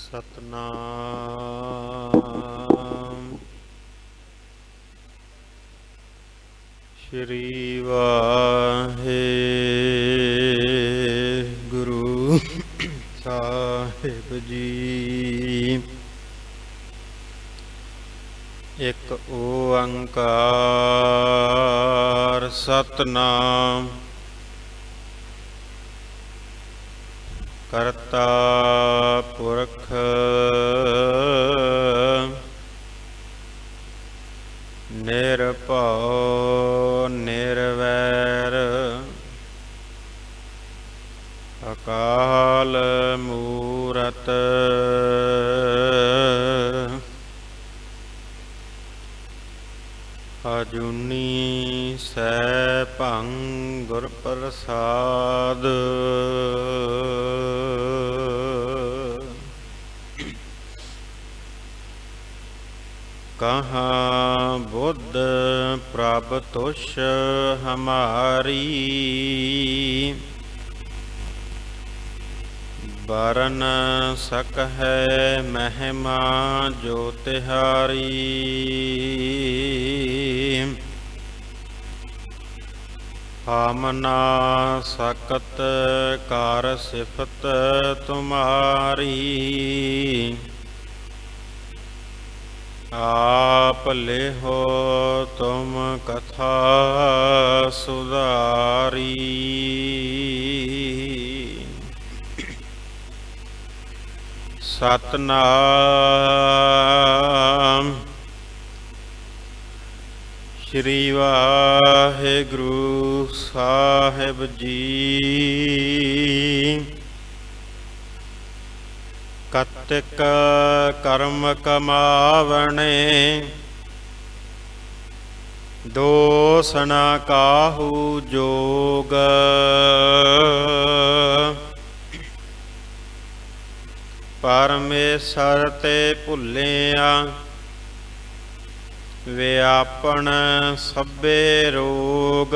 ਸਤਨਾਮ ਸ਼੍ਰੀ ਵਾਹਿਗੁਰੂ ਸਾਹਿਬ ਜੀ। ਇੱਕ ਓੰਕਾਰ ਸਤਨਾਮ ਕਰਤਾ ਪੁਰਖ ਨਿਰਭਉ ਨਿਰਵੈਰ ਅਕਾਲ ਮੂਰਤ ਅਜੂਨੀ ਸੈਭੰ ਗੁਰ ਪ੍ਰਸਾਦ। ਕਹਾਂ ਬੁੱਧ ਪ੍ਰਭ ਤੁਸ਼ ਹਮਾਰੀ ਬਰਨ ਸਕਹਿ ਮਹਿਮਾ ਜੋ ਤਿਹਾਰੀ। ਹਮ ਨਾ ਸਕਤ ਕਰ ਸਿਫਤ ਤੁਮਾਰੀ ਆਪ ਲਿਹੋ ਤੁਮ ਕਥਾ ਸੁਧਾਰੀ। ਸਤਨਾਮ ਸ਼੍ਰੀ ਵਾਹਿਗੁਰੂ ਸਾਹਿਬ ਜੀ। ਕਤਿਕ ਕਰਮ ਕਮਾਵਣੇ ਦੋਸ ਨ ਕਾਹੂ ਜੋਗ। ਪਰਮੇਸ਼ਰ ਤੇ ਭੁੱਲਿਆ ਵਿਆਪਨ ਸਭੇ ਰੋਗ।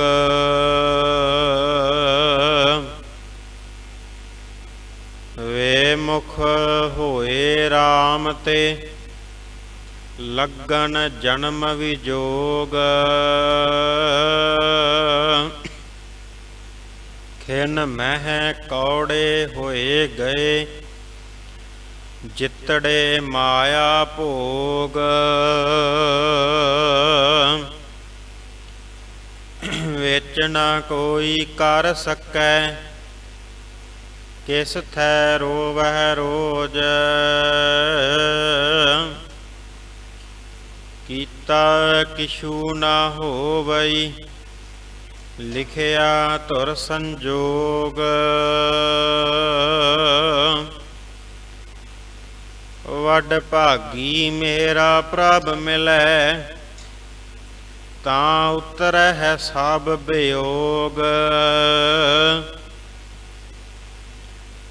ਵੇ ਮੁਖ ਹੋਏ RAM ਤੇ ਲੱਗਨ ਜਨਮ ਵਿਜੋਗ। ਖਿਨ ਮਹਿ ਕੌੜੇ ਹੋਏ ਗਏ ਜਿਤੜੇ ਮਾਇਆ ਭੋਗ। ਵਿੱਚ ਨਾ ਕੋਈ ਕਰ ਸਕੈ ਕਿਸ ਥੈ ਰੋਵਹਿ ਰੋਜ। ਕੀਤਾ ਕਿਛੂ ਨਾ ਹੋਵਈ ਲਿਖਿਆ ਧੁਰ ਸੰਜੋਗ। ਵੱਡ ਭਾਗੀ ਮੇਰਾ ਪ੍ਰਭ ਮਿਲੈ ਤਾਂ ਉਤਰਹਿ ਸਭ ਬਿਯੋਗ।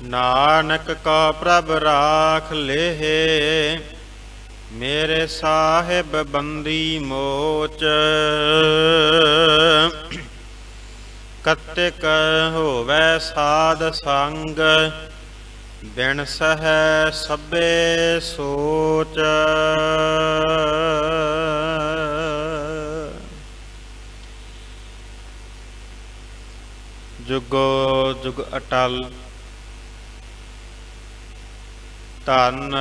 ਨਾਨਕ ਕਾ ਪ੍ਰਭ ਰਾਖ ਲੇਹਿ ਮੇਰੇ ਸਾਹਿਬ ਬੰਦੀ ਮੋਚ। ਕਤਿਕ ਹੋਵੈ ਸਾਧ ਸੰਗ ਬਿਨ ਸਹੈ ਸਭੇ ਸੋਚ। ਜੁਗੋ ਜੁਗ ਅਟਲ ਧੰਨ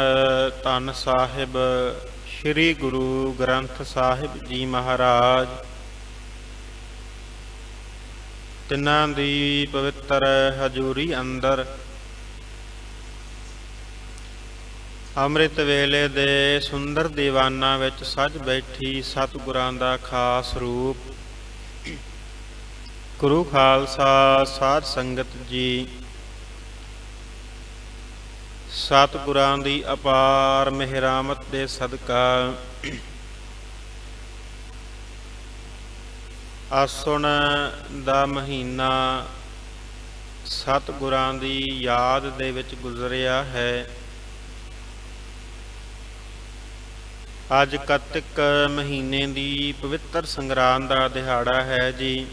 ਧੰਨ ਸਾਹਿਬ ਸ੍ਰੀ ਗੁਰੂ ਗ੍ਰੰਥ ਸਾਹਿਬ ਜੀ ਮਹਾਰਾਜ। ਤਿੰਨਾਂ ਦੀ ਪਵਿੱਤਰ ਹਜ਼ੂਰੀ ਅੰਦਰ ਅੰਮ੍ਰਿਤ ਵੇਲੇ ਦੇ ਸੁੰਦਰ ਦੀਵਾਨਾਂ ਵਿੱਚ ਸੱਜ ਬੈਠੀ ਸਤਿਗੁਰਾਂ ਦਾ ਖਾਸ ਰੂਪ ਗੁਰੂ ਖਾਲਸਾ ਸਾਧ ਸੰਗਤ ਜੀ। ਸਤਿਗੁਰਾਂ ਦੀ ਅਪਾਰ ਮਿਹਰਾਮਤ ਦੇ ਸਦਕਾ ਆਸਣ ਦਾ ਮਹੀਨਾ ਸਤਿਗੁਰਾਂ ਦੀ ਯਾਦ ਦੇ ਵਿੱਚ ਗੁਜ਼ਰਿਆ ਹੈ। ਅੱਜ ਕੱਤਕ ਮਹੀਨੇ ਦੀ ਪਵਿੱਤਰ ਸੰਗਰਾਂਦ ਦਾ ਦਿਹਾੜਾ ਹੈ ਜੀ।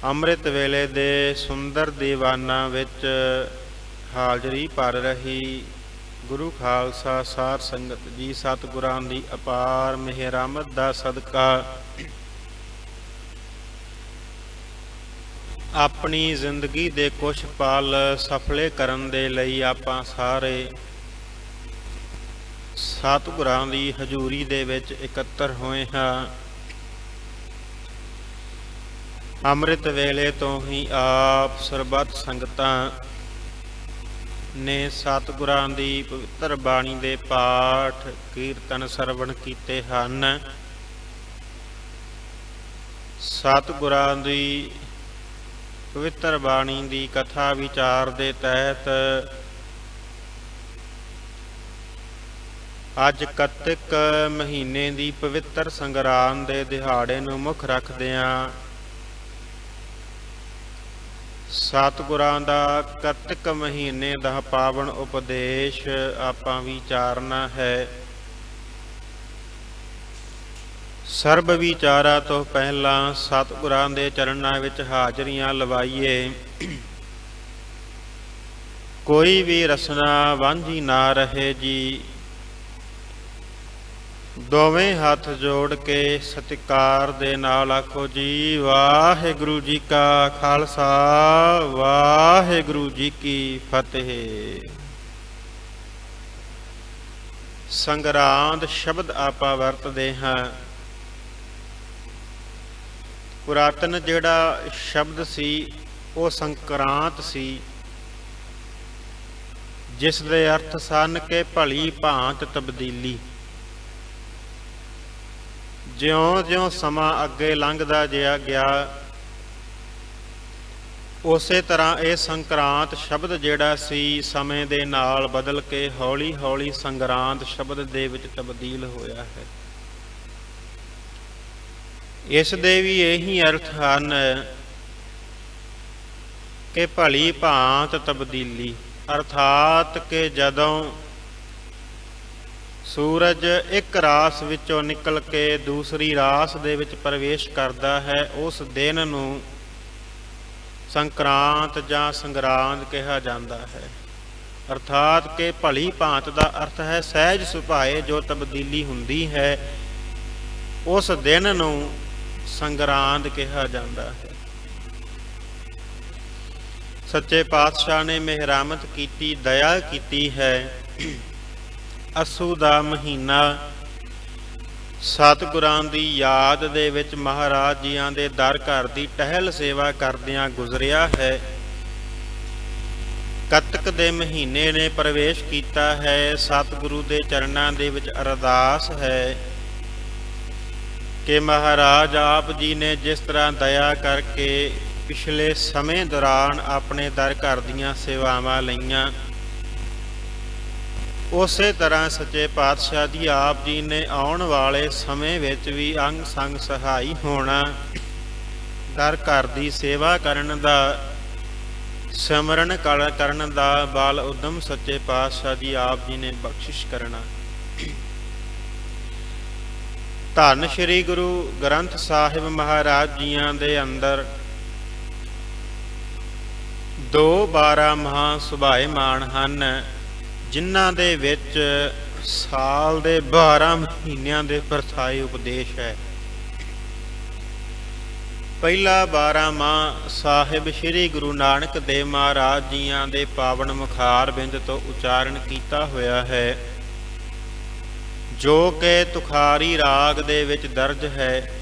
ਅੰਮ੍ਰਿਤ ਵੇਲੇ ਦੇ ਸੁੰਦਰ ਦੀਵਾਨਾਂ ਵਿੱਚ ਹਾਜ਼ਰੀ ਭਰ ਰਹੀ ਗੁਰੂ ਖਾਲਸਾ ਸਾਧ ਸੰਗਤ ਜੀ, ਸਤਿਗੁਰਾਂ ਦੀ ਅਪਾਰ ਮਿਹਰਮਤ ਦਾ ਸਦਕਾ ਆਪਣੀ ਜ਼ਿੰਦਗੀ ਦੇ ਕੁਝ ਪਲ ਸਫਲੇ ਕਰਨ ਦੇ ਲਈ ਆਪਾਂ ਸਾਰੇ ਸਤਿਗੁਰਾਂ ਦੀ ਹਜ਼ੂਰੀ ਦੇ ਵਿੱਚ ਇਕੱਤਰ ਹੋਏ ਹਾਂ। ਅੰਮ੍ਰਿਤ ਵੇਲੇ ਤੋਂ ਹੀ ਆਪ ਸਰਬੱਤ ਸੰਗਤਾਂ ਨੇ ਸਤਿਗੁਰਾਂ ਦੀ ਪਵਿੱਤਰ ਬਾਣੀ ਦੇ ਪਾਠ ਕੀਰਤਨ ਸਰਵਣ ਕੀਤੇ ਹਨ। ਸਤਿਗੁਰਾਂ ਦੀ ਪਵਿੱਤਰ ਬਾਣੀ ਦੀ ਕਥਾ ਵਿਚਾਰ ਦੇ ਤਹਿਤ ਅੱਜ ਕੱਤਕ ਮਹੀਨੇ ਦੀ ਪਵਿੱਤਰ ਸੰਗਰਾਂਦ ਦੇ ਦਿਹਾੜੇ ਨੂੰ ਮੁੱਖ ਰੱਖਦਿਆਂ ਸਤਿਗੁਰਾਂ ਦਾ ਕੱਤਕ ਮਹੀਨੇ ਦਾ ਪਾਵਨ ਉਪਦੇਸ਼ ਆਪਾਂ ਵਿਚਾਰਨਾ ਹੈ। ਸਰਬ ਵਿਚਾਰਾ ਤੋਂ ਪਹਿਲਾਂ ਸਤਿਗੁਰਾਂ ਦੇ ਚਰਨਾਂ ਵਿੱਚ ਹਾਜ਼ਰੀਆਂ ਲਵਾਈਏ। ਕੋਈ ਵੀ ਰਸਨਾ ਵਾਂਝੀ ਨਾ ਰਹੇ ਜੀ। ਦੋਵੇਂ ਹੱਥ ਜੋੜ ਕੇ ਸਤਿਕਾਰ ਦੇ ਨਾਲ ਆਖੋ ਜੀ, ਵਾਹਿਗੁਰੂ ਜੀ ਕਾ ਖਾਲਸਾ, ਵਾਹਿਗੁਰੂ ਜੀ ਕੀ ਫਤਿਹ। ਸੰਗਰਾਂਦ ਸ਼ਬਦ ਆਪਾਂ ਵਰਤਦੇ ਹਾਂ। ਪੁਰਾਤਨ ਜਿਹੜਾ ਸ਼ਬਦ ਸੀ ਉਹ ਸੰਕਰਾਂਤ ਸੀ, ਜਿਸ ਦੇ ਅਰਥ ਸਨ ਕਿ ਭਲੀ ਭਾਂਤ ਤਬਦੀਲੀ। ਜਿਉਂ-ਜਿਉਂ ਸਮਾਂ ਅੱਗੇ ਲੰਘਦਾ ਗਿਆ ਉਸੇ ਤਰ੍ਹਾਂ ਇਹ ਸੰਕਰਾਂਤ ਸ਼ਬਦ ਜਿਹੜਾ ਸੀ ਸਮੇਂ ਦੇ ਨਾਲ ਬਦਲ ਕੇ ਹੌਲੀ-ਹੌਲੀ ਸੰਗਰਾਂਦ ਸ਼ਬਦ ਦੇ ਵਿੱਚ ਤਬਦੀਲ ਹੋਇਆ ਹੈ। ਇਸ ਦੇ ਵੀ ਇਹੀ ਅਰਥ ਹਨ ਕਿ ਭਲੀ ਭਾਂਤ ਤਬਦੀਲੀ, ਅਰਥਾਤ ਕਿ ਜਦੋਂ ਸੂਰਜ ਇੱਕ ਰਾਸ ਵਿੱਚੋਂ ਨਿਕਲ ਕੇ ਦੂਸਰੀ ਰਾਸ ਦੇ ਵਿੱਚ ਪ੍ਰਵੇਸ਼ ਕਰਦਾ ਹੈ, ਉਸ ਦਿਨ ਨੂੰ ਸੰਕਰਾਂਤ ਜਾਂ ਸੰਗਰਾਂਦ ਕਿਹਾ ਜਾਂਦਾ ਹੈ। ਅਰਥਾਤ ਕਿ ਭਲੀ ਭਾਂਤ ਦਾ ਅਰਥ ਹੈ ਸਹਿਜ ਸੁਭਾਏ ਜੋ ਤਬਦੀਲੀ ਹੁੰਦੀ ਹੈ, ਉਸ ਦਿਨ ਨੂੰ ਸੰਗਰਾਂਦ ਕਿਹਾ ਜਾਂਦਾ ਹੈ। ਸੱਚੇ ਪਾਤਸ਼ਾਹ ਨੇ ਮਿਹਰਮਤ ਕੀਤੀ, ਦਇਆ ਕੀਤੀ ਹੈ। ਅੱਸੂ ਦਾ ਮਹੀਨਾ ਸਤਿਗੁਰਾਂ ਦੀ ਯਾਦ ਦੇ ਵਿੱਚ ਮਹਾਰਾਜ ਜੀਆਂ ਦੇ ਦਰ ਘਰ ਦੀ ਟਹਿਲ ਸੇਵਾ ਕਰਦਿਆਂ ਗੁਜ਼ਰਿਆ ਹੈ। ਕੱਤਕ ਦੇ ਮਹੀਨੇ ਨੇ ਪ੍ਰਵੇਸ਼ ਕੀਤਾ ਹੈ। ਸਤਿਗੁਰੂ ਦੇ ਚਰਨਾਂ ਦੇ ਵਿੱਚ ਅਰਦਾਸ ਹੈ ਕਿ ਮਹਾਰਾਜ ਆਪ ਜੀ ਨੇ ਜਿਸ ਤਰ੍ਹਾਂ ਦਇਆ ਕਰਕੇ ਪਿਛਲੇ ਸਮੇਂ ਦੌਰਾਨ ਆਪਣੇ ਦਰ ਘਰ ਦੀਆਂ ਸੇਵਾਵਾਂ ਲਈਆਂ, ਉਸੇ ਤਰ੍ਹਾਂ ਸੱਚੇ ਪਾਤਸ਼ਾਹ ਜੀ ਆਪ ਜੀ ਨੇ ਆਉਣ ਵਾਲੇ ਸਮੇਂ ਵਿੱਚ ਵੀ ਅੰਗ ਸੰਗ ਸਹਾਈ ਹੋਣਾ, ਦਰ ਘਰ ਦੀ ਸੇਵਾ ਕਰਨ ਦਾ, ਸਿਮਰਨ ਕਰਨ ਦਾ ਬਲ ਉਦਮ ਸੱਚੇ ਪਾਤਸ਼ਾਹ ਜੀ ਆਪ ਜੀ ਨੇ ਬਖਸ਼ਿਸ਼ ਕਰਨਾ। ਧੰਨ ਸ਼੍ਰੀ ਗੁਰੂ ਗ੍ਰੰਥ ਸਾਹਿਬ ਮਹਾਰਾਜ ਜੀਆਂ ਦੇ ਅੰਦਰ 12 ਮਹਾਂ ਸੁਭਾਏਮਾਨ ਹਨ, ਜਿਨ੍ਹਾਂ ਦੇ ਵਿੱਚ ਸਾਲ ਦੇ 12 ਮਹੀਨਿਆਂ ਦੇ ਪਰਥਾਏ ਉਪਦੇਸ਼ ਹੈ। ਪਹਿਲਾ 12ਵਾਂ ਸਾਹਿਬ ਸ਼੍ਰੀ ਗੁਰੂ ਨਾਨਕ ਦੇਵ ਮਹਾਰਾਜ ਜੀਆਂ ਦੇ ਪਾਵਨ ਮੁਖਾਰ ਬਿੰਦ ਤੋਂ ਉਚਾਰਨ ਕੀਤਾ ਹੋਇਆ ਹੈ, ਜੋ ਕਿ ਤੁਖਾਰੀ ਰਾਗ ਦੇ ਵਿੱਚ ਦਰਜ ਹੈ।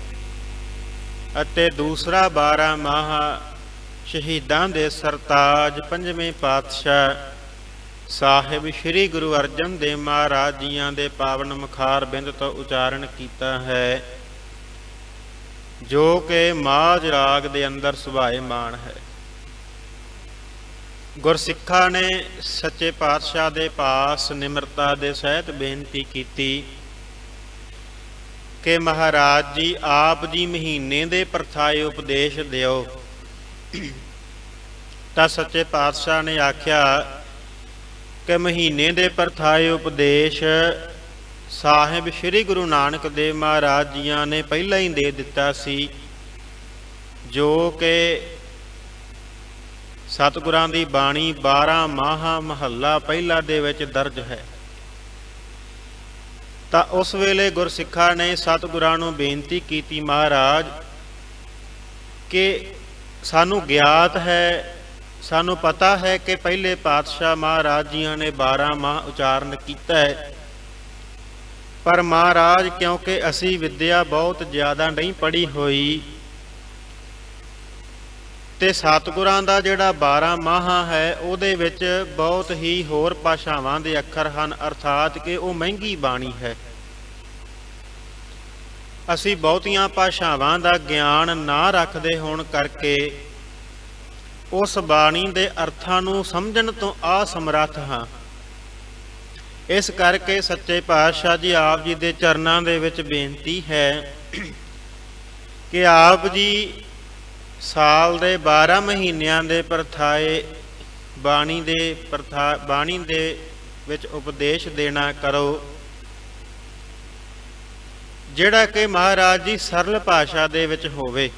ਅਤੇ ਦੂਸਰਾ 12ਵਾਂ ਸ਼ਹੀਦਾਂ ਦੇ ਸਰਤਾਜ ਪੰਜਵੇਂ ਪਾਤਸ਼ਾਹ ਸਾਹਿਬ ਸ਼੍ਰੀ ਗੁਰੂ ਅਰਜਨ ਦੇਵ ਮਹਾਰਾਜ ਜੀਆਂ ਦੇ ਪਾਵਨ ਮੁਖਾਰ ਬਿੰਦ ਤੋਂ ਉਚਾਰਨ ਕੀਤਾ ਹੈ, ਜੋ ਕਿ ਮਾਝ ਰਾਗ ਦੇ ਅੰਦਰ ਸੁਭਾਏਮਾਨ ਹੈ। ਗੁਰਸਿੱਖਾਂ ਨੇ ਸੱਚੇ ਪਾਤਸ਼ਾਹ ਦੇ ਪਾਸ ਨਿਮਰਤਾ ਦੇ ਸਹਿਤ ਬੇਨਤੀ ਕੀਤੀ ਕਿ ਮਹਾਰਾਜ ਜੀ ਆਪ ਜੀ ਮਹੀਨੇ ਦੇ ਪਰਥਾਏ ਉਪਦੇਸ਼ ਦਿਓ। ਤਾਂ ਸੱਚੇ ਪਾਤਸ਼ਾਹ ਨੇ ਆਖਿਆ ਕਿ ਮਹੀਨੇ ਦੇ ਪਰਥਾਏ ਉਪਦੇਸ਼ ਸਾਹਿਬ ਸ਼੍ਰੀ ਗੁਰੂ ਨਾਨਕ ਦੇਵ ਮਹਾਰਾਜ ਜੀਆਂ ਨੇ ਪਹਿਲਾਂ ਹੀ ਦੇ ਦਿੱਤਾ ਸੀ, ਜੋ ਕਿ ਸਤਿਗੁਰਾਂ ਦੀ ਬਾਣੀ 12 ਮਾਹਾ ਮਹੱਲਾ ਪਹਿਲਾ ਦੇ ਵਿੱਚ ਦਰਜ ਹੈ। ਤਾਂ ਉਸ ਵੇਲੇ ਗੁਰਸਿੱਖਾਂ ਨੇ ਸਤਿਗੁਰਾਂ ਨੂੰ ਬੇਨਤੀ ਕੀਤੀ, ਮਹਾਰਾਜ ਕਿ ਸਾਨੂੰ ਗਿਆਤ ਹੈ, ਸਾਨੂੰ ਪਤਾ ਹੈ ਕਿ ਪਹਿਲੇ ਪਾਤਸ਼ਾਹ ਮਹਾਰਾਜ ਜੀਆਂ ਨੇ 12 ਮਾਹ ਉਚਾਰਨ ਕੀਤਾ ਹੈ, ਪਰ ਮਹਾਰਾਜ ਕਿਉਂਕਿ ਅਸੀਂ ਵਿਦਿਆ ਬਹੁਤ ਜ਼ਿਆਦਾ ਨਹੀਂ ਪੜ੍ਹੀ ਹੋਈ ਤੇ ਸਤਿਗੁਰਾਂ ਦਾ ਜਿਹੜਾ 12 ਮਾਹਾ ਹੈ ਉਹਦੇ ਵਿੱਚ ਬਹੁਤ ਹੀ ਹੋਰ ਭਾਸ਼ਾਵਾਂ ਦੇ ਅੱਖਰ ਹਨ, ਅਰਥਾਤ ਕਿ ਉਹ ਮਹਿੰਗੀ ਬਾਣੀ ਹੈ। ਅਸੀਂ ਬਹੁਤੀਆਂ ਭਾਸ਼ਾਵਾਂ ਦਾ ਗਿਆਨ ਨਾ ਰੱਖਦੇ ਹੋਣ ਕਰਕੇ ਉਸ ਬਾਣੀ ਦੇ ਅਰਥਾਂ ਨੂੰ ਸਮਝਣ ਤੋਂ ਅਸਮਰੱਥ ਹਾਂ। ਇਸ ਕਰਕੇ ਸੱਚੇ ਪਾਤਸ਼ਾਹ ਜੀ ਆਪ ਜੀ ਦੇ ਚਰਨਾਂ ਦੇ ਵਿੱਚ ਬੇਨਤੀ ਹੈ ਕਿ ਆਪ ਜੀ ਸਾਲ ਦੇ 12 ਮਹੀਨਿਆਂ ਦੇ ਪਰਥਾਏ ਬਾਣੀ ਦੇ ਵਿੱਚ ਉਪਦੇਸ਼ ਦੇਣਾ ਕਰੋ, ਜਿਹੜਾ ਕਿ ਮਹਾਰਾਜ ਜੀ ਸਰਲ ਭਾਸ਼ਾ ਦੇ ਵਿੱਚ ਹੋਵੇ,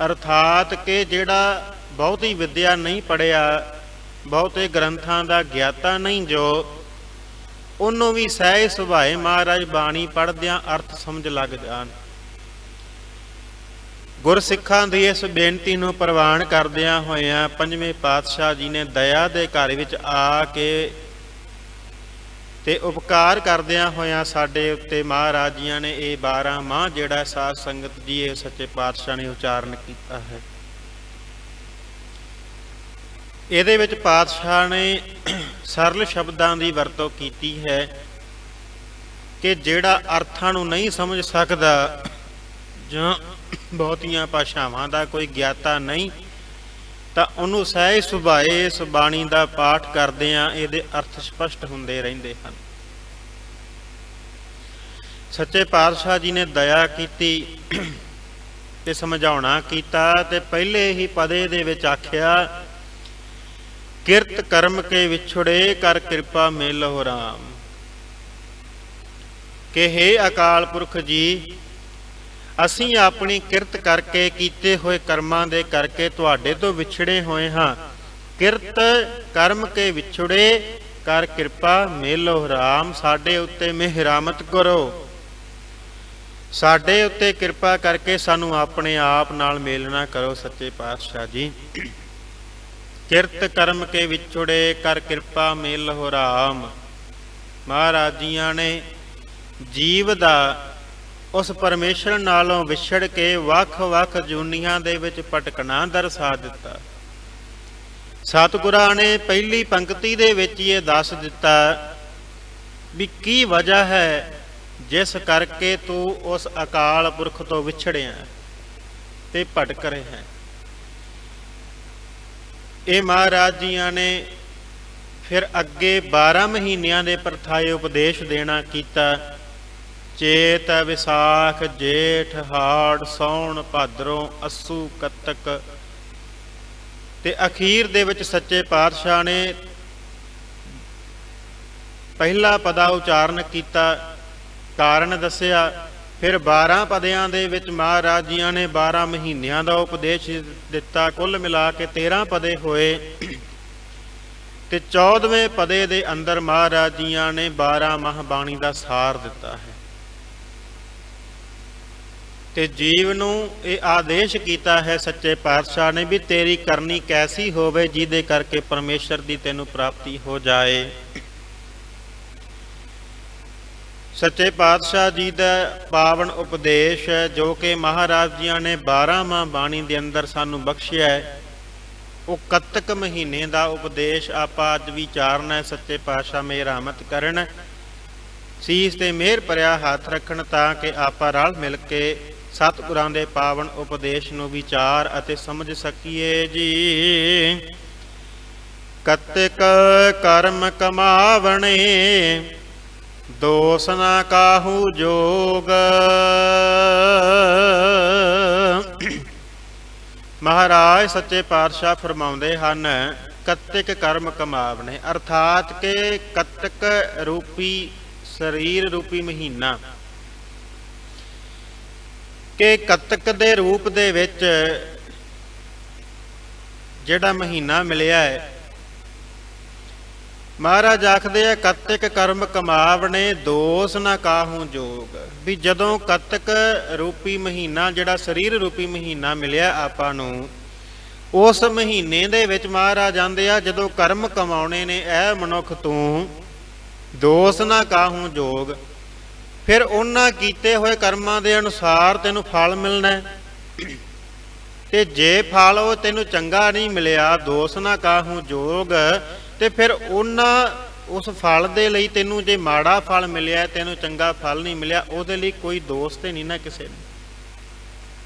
ਅਰਥਾਤ ਕਿ ਜਿਹੜਾ ਬਹੁਤੀ ਵਿਦਿਆ ਨਹੀਂ ਪੜ੍ਹਿਆ, ਬਹੁਤੇ ਗ੍ਰੰਥਾਂ ਦਾ ਗਿਆਤਾ ਨਹੀਂ, ਜੋ ਉਹਨੂੰ ਵੀ ਸਹਿਜ ਸੁਭਾਏ ਮਹਾਰਾਜ ਬਾਣੀ ਪੜ੍ਹਦਿਆਂ ਅਰਥ ਸਮਝ ਲੱਗ ਜਾਣ। ਗੁਰਸਿੱਖਾਂ ਦੀ ਇਸ ਬੇਨਤੀ ਨੂੰ ਪ੍ਰਵਾਨ ਕਰਦਿਆਂ ਹੋਇਆਂ ਪੰਜਵੇਂ ਪਾਤਸ਼ਾਹ ਜੀ ਨੇ ਦਇਆ ਦੇ ਘਰ ਵਿੱਚ ਆ ਕੇ ਤੇ ਉਪਕਾਰ ਕਰਦਿਆਂ ਹੋਇਆਂ ਸਾਡੇ ਉੱਤੇ ਮਹਾਰਾਜ ਜੀਆਂ ਨੇ ਇਹ 12 ਮਾਹ ਜਿਹੜਾ ਸਾਧ ਸੰਗਤ ਜੀ ਇਹ ਸੱਚੇ ਪਾਤਸ਼ਾਹ ਨੇ ਉਚਾਰਨ ਕੀਤਾ ਹੈ। ਇਹਦੇ ਵਿੱਚ ਪਾਤਸ਼ਾਹ ਨੇ ਸਰਲ ਸ਼ਬਦਾਂ ਦੀ ਵਰਤੋਂ ਕੀਤੀ ਹੈ ਕਿ ਜਿਹੜਾ ਅਰਥਾਂ ਨੂੰ ਨਹੀਂ ਸਮਝ ਸਕਦਾ ਜਾਂ ਬਹੁਤੀਆਂ ਭਾਸ਼ਾਵਾਂ ਦਾ ਕੋਈ ਗਿਆਤਾ ਨਹੀਂ, ਤਾਂ ਉਹਨੂੰ ਸਹਿਜ ਸੁਭਾਏ ਇਸ ਬਾਣੀ ਦਾ ਪਾਠ ਕਰਦਿਆਂ ਇਹਦੇ ਅਰਥ ਸਪਸ਼ਟ ਹੁੰਦੇ ਰਹਿੰਦੇ ਹਨ। ਸੱਚੇ ਪਾਤਸ਼ਾਹ ਜੀ ਨੇ ਦਇਆ ਕੀਤੀ ਤੇ ਸਮਝਾਉਣਾ ਕੀਤਾ ਤੇ ਪਹਿਲੇ ਹੀ ਪਦੇ ਦੇ ਵਿੱਚ ਆਖਿਆ, ਕਿਰਤ ਕਰਮ ਕੇ ਵਿਛੜੇ ਕਰ ਕਿਰਪਾ ਮੇਲਹੁ ਰਾਮ, ਕਿ ਹੇ ਅਕਾਲ ਪੁਰਖ ਜੀ, ਅਸੀਂ ਆਪਣੀ ਕਿਰਤ ਕਰਕੇ ਕੀਤੇ ਹੋਏ ਕਰਮਾਂ ਦੇ ਕਰਕੇ ਤੁਹਾਡੇ ਤੋਂ ਵਿਛੜੇ ਹੋਏ ਹਾਂ। ਕਿਰਤ ਕਰਮ ਕੇ ਵਿਛੜੇ ਕਰ ਕਿਰਪਾ ਮੇਲਹੁ ਰਾਮ, ਸਾਡੇ ਉੱਤੇ ਮਿਹਰਾਮਤ ਕਰੋ, ਸਾਡੇ ਉੱਤੇ ਕਿਰਪਾ ਕਰਕੇ ਸਾਨੂੰ ਆਪਣੇ ਆਪ ਨਾਲ ਮੇਲਣਾ ਕਰੋ। ਸੱਚੇ ਪਾਤਸ਼ਾਹ ਜੀ, ਕਿਰਤ ਕਰਮ ਕੇ ਵਿਛੜੇ ਕਰ ਕਿਰਪਾ ਮੇਲਹੁ ਰਾਮ, ਮਹਾਰਾਜ ਜੀਆਂ ਨੇ ਜੀਵ ਦਾ ਉਸ ਪਰਮੇਸ਼ਰ ਨਾਲੋਂ ਵਿਛੜ ਕੇ ਵੱਖ-ਵੱਖ ਜੂਨੀਆਂ ਦੇ ਵਿੱਚ ਭਟਕਣਾ ਦਰਸਾ ਦਿੱਤਾ। ਸਤਿਗੁਰਾਂ ਨੇ ਪਹਿਲੀ ਪੰਕਤੀ ਦੇ ਵਿੱਚ ਹੀ ਇਹ ਦੱਸ ਦਿੱਤਾ ਵੀ ਕੀ ਵਜ੍ਹਾ ਹੈ ਜਿਸ ਕਰਕੇ ਤੂੰ ਉਸ ਅਕਾਲ ਪੁਰਖ ਤੋਂ ਵਿਛੜਿਆ ਤੇ ਭਟਕ ਰਿਹਾ ਹੈ। ਇਹ ਮਹਾਰਾਜ ਜੀਆਂ ਨੇ ਫਿਰ ਅੱਗੇ 12 ਮਹੀਨਿਆਂ ਦੇ ਪਰਥਾਏ ਉਪਦੇਸ਼ ਦੇਣਾ ਕੀਤਾ। ਚੇਤ ਵਿਸਾਖ ਜੇਠ ਹਾੜ ਸੌਣ ਭਾਦਰੋਂ ਅੱਸੂ ਕੱਤਕ ਤੇ ਅਖੀਰ ਦੇ ਵਿੱਚ ਸੱਚੇ ਪਾਤਸ਼ਾਹ ਨੇ ਪਹਿਲਾ ਪਦਾ ਉਚਾਰਨ ਕੀਤਾ, ਕਾਰਨ ਦੱਸਿਆ। ਫਿਰ 12 ਪਦਿਆਂ ਦੇ ਵਿੱਚ ਮਹਾਰਾਜ ਜੀਆਂ ਨੇ 12 ਮਹੀਨਿਆਂ ਦਾ ਉਪਦੇਸ਼ ਦਿੱਤਾ। ਕੁੱਲ ਮਿਲਾ ਕੇ 13 ਪਦੇ ਹੋਏ ਤੇ 14ਵੇਂ ਪਦੇ ਦੇ ਅੰਦਰ ਮਹਾਰਾਜ ਜੀਆਂ ਨੇ 12 ਮਾਹ ਬਾਣੀ ਦਾ ਸਾਰ ਦਿੱਤਾ ਹੈ ਤੇ ਜੀਵ ਨੂੰ ਇਹ ਆਦੇਸ਼ ਕੀਤਾ ਹੈ ਸੱਚੇ ਪਾਤਸ਼ਾਹ ਨੇ ਵੀ ਤੇਰੀ ਕਰਨੀ ਕੈਸੀ ਹੋਵੇ ਜਿਹਦੇ ਕਰਕੇ ਪਰਮੇਸ਼ਰ ਦੀ ਤੈਨੂੰ ਪ੍ਰਾਪਤੀ ਹੋ ਜਾਏ। ਸੱਚੇ ਪਾਤਸ਼ਾਹ ਜੀ ਦਾ ਪਾਵਨ ਉਪਦੇਸ਼ ਜੋ ਕਿ ਮਹਾਰਾਜ ਜੀਆਂ ਨੇ 12 ਮਾਹ ਬਾਣੀ ਦੇ ਅੰਦਰ ਸਾਨੂੰ ਬਖਸ਼ਿਆ ਹੈ, ਉਹ ਕੱਤਕ ਮਹੀਨੇ ਦਾ ਉਪਦੇਸ਼ ਆਪਾਂ ਅੱਜ ਵਿਚਾਰਨਾ ਹੈ। ਸੱਚੇ ਪਾਤਸ਼ਾਹ ਮਿਹਰਮਤ ਕਰਨ, ਸੀਸ ਤੇ ਮਿਹਰ ਭਰਿਆ ਹੱਥ ਰੱਖਣ ਤਾਂ ਕਿ ਆਪਾਂ ਰਲ ਮਿਲ ਕੇ ਸਤਿਗੁਰਾਂ ਦੇ ਪਾਵਨ ਉਪਦੇਸ਼ ਨੂੰ ਵਿਚਾਰ ਅਤੇ ਸਮਝ ਸਕੀਏ ਜੀ। ਕੱਤਕ ਕਰਮ ਕਮਾਵਣੇ ਦੋਸ ਨਾ ਕਾਹੂ ਜੋਗ, ਮਹਾਰਾਜ ਸੱਚੇ ਪਾਤਸ਼ਾਹ ਫਰਮਾਉਂਦੇ ਹਨ ਕੱਤਕ ਕਰਮ ਕਮਾਵਣੇ, ਅਰਥਾਤ ਕਿ ਕੱਤਕ ਰੂਪੀ ਸਰੀਰ ਰੂਪੀ ਮਹੀਨਾ, ਕਿ ਕੱਤਕ ਦੇ ਰੂਪ ਦੇ ਵਿੱਚ ਜਿਹੜਾ ਮਹੀਨਾ ਮਿਲਿਆ ਹੈ, ਮਹਾਰਾਜ ਆਖਦੇ ਆ ਕੱਤਕ ਕਰਮ ਕਮਾਵਣੇ ਦੋਸ ਨਾ ਕਾਹੂ ਜੋਗ। ਵੀ ਜਦੋਂ ਕੱਤਕ ਰੂਪੀ ਮਹੀਨਾ, ਜਿਹੜਾ ਸਰੀਰ ਰੂਪੀ ਮਹੀਨਾ ਮਿਲਿਆ ਆਪਾਂ ਨੂੰ, ਉਸ ਮਹੀਨੇ ਦੇ ਵਿੱਚ ਮਹਾਰਾਜ ਆਂਦੇ ਆ ਜਦੋਂ ਕਰਮ ਕਮਾਉਣੇ ਨੇ ਇਹ ਮਨੁੱਖ ਤੂੰ ਦੋਸ ਨਾ ਕਾਹੂ ਜੋਗ। ਫਿਰ ਉਹਨਾਂ ਕੀਤੇ ਹੋਏ ਕਰਮਾਂ ਦੇ ਅਨੁਸਾਰ ਤੈਨੂੰ ਫਲ ਮਿਲਣਾ, ਤੇ ਜੇ ਫਲ ਉਹ ਤੈਨੂੰ ਚੰਗਾ ਨਹੀਂ ਮਿਲਿਆ, ਦੋਸ ਨਾ ਕਾਹੂ ਜੋਗ, ਤੇ ਫਿਰ ਉਹਨਾਂ ਉਸ ਫਲ ਦੇ ਲਈ ਤੈਨੂੰ ਜੇ ਮਾੜਾ ਫਲ ਮਿਲਿਆ, ਤੈਨੂੰ ਚੰਗਾ ਫਲ ਨਹੀਂ ਮਿਲਿਆ, ਉਹਦੇ ਲਈ ਕੋਈ ਦੋਸ਼ ਤੇ ਨਹੀਂ ਨਾ ਕਿਸੇ ਨੂੰ।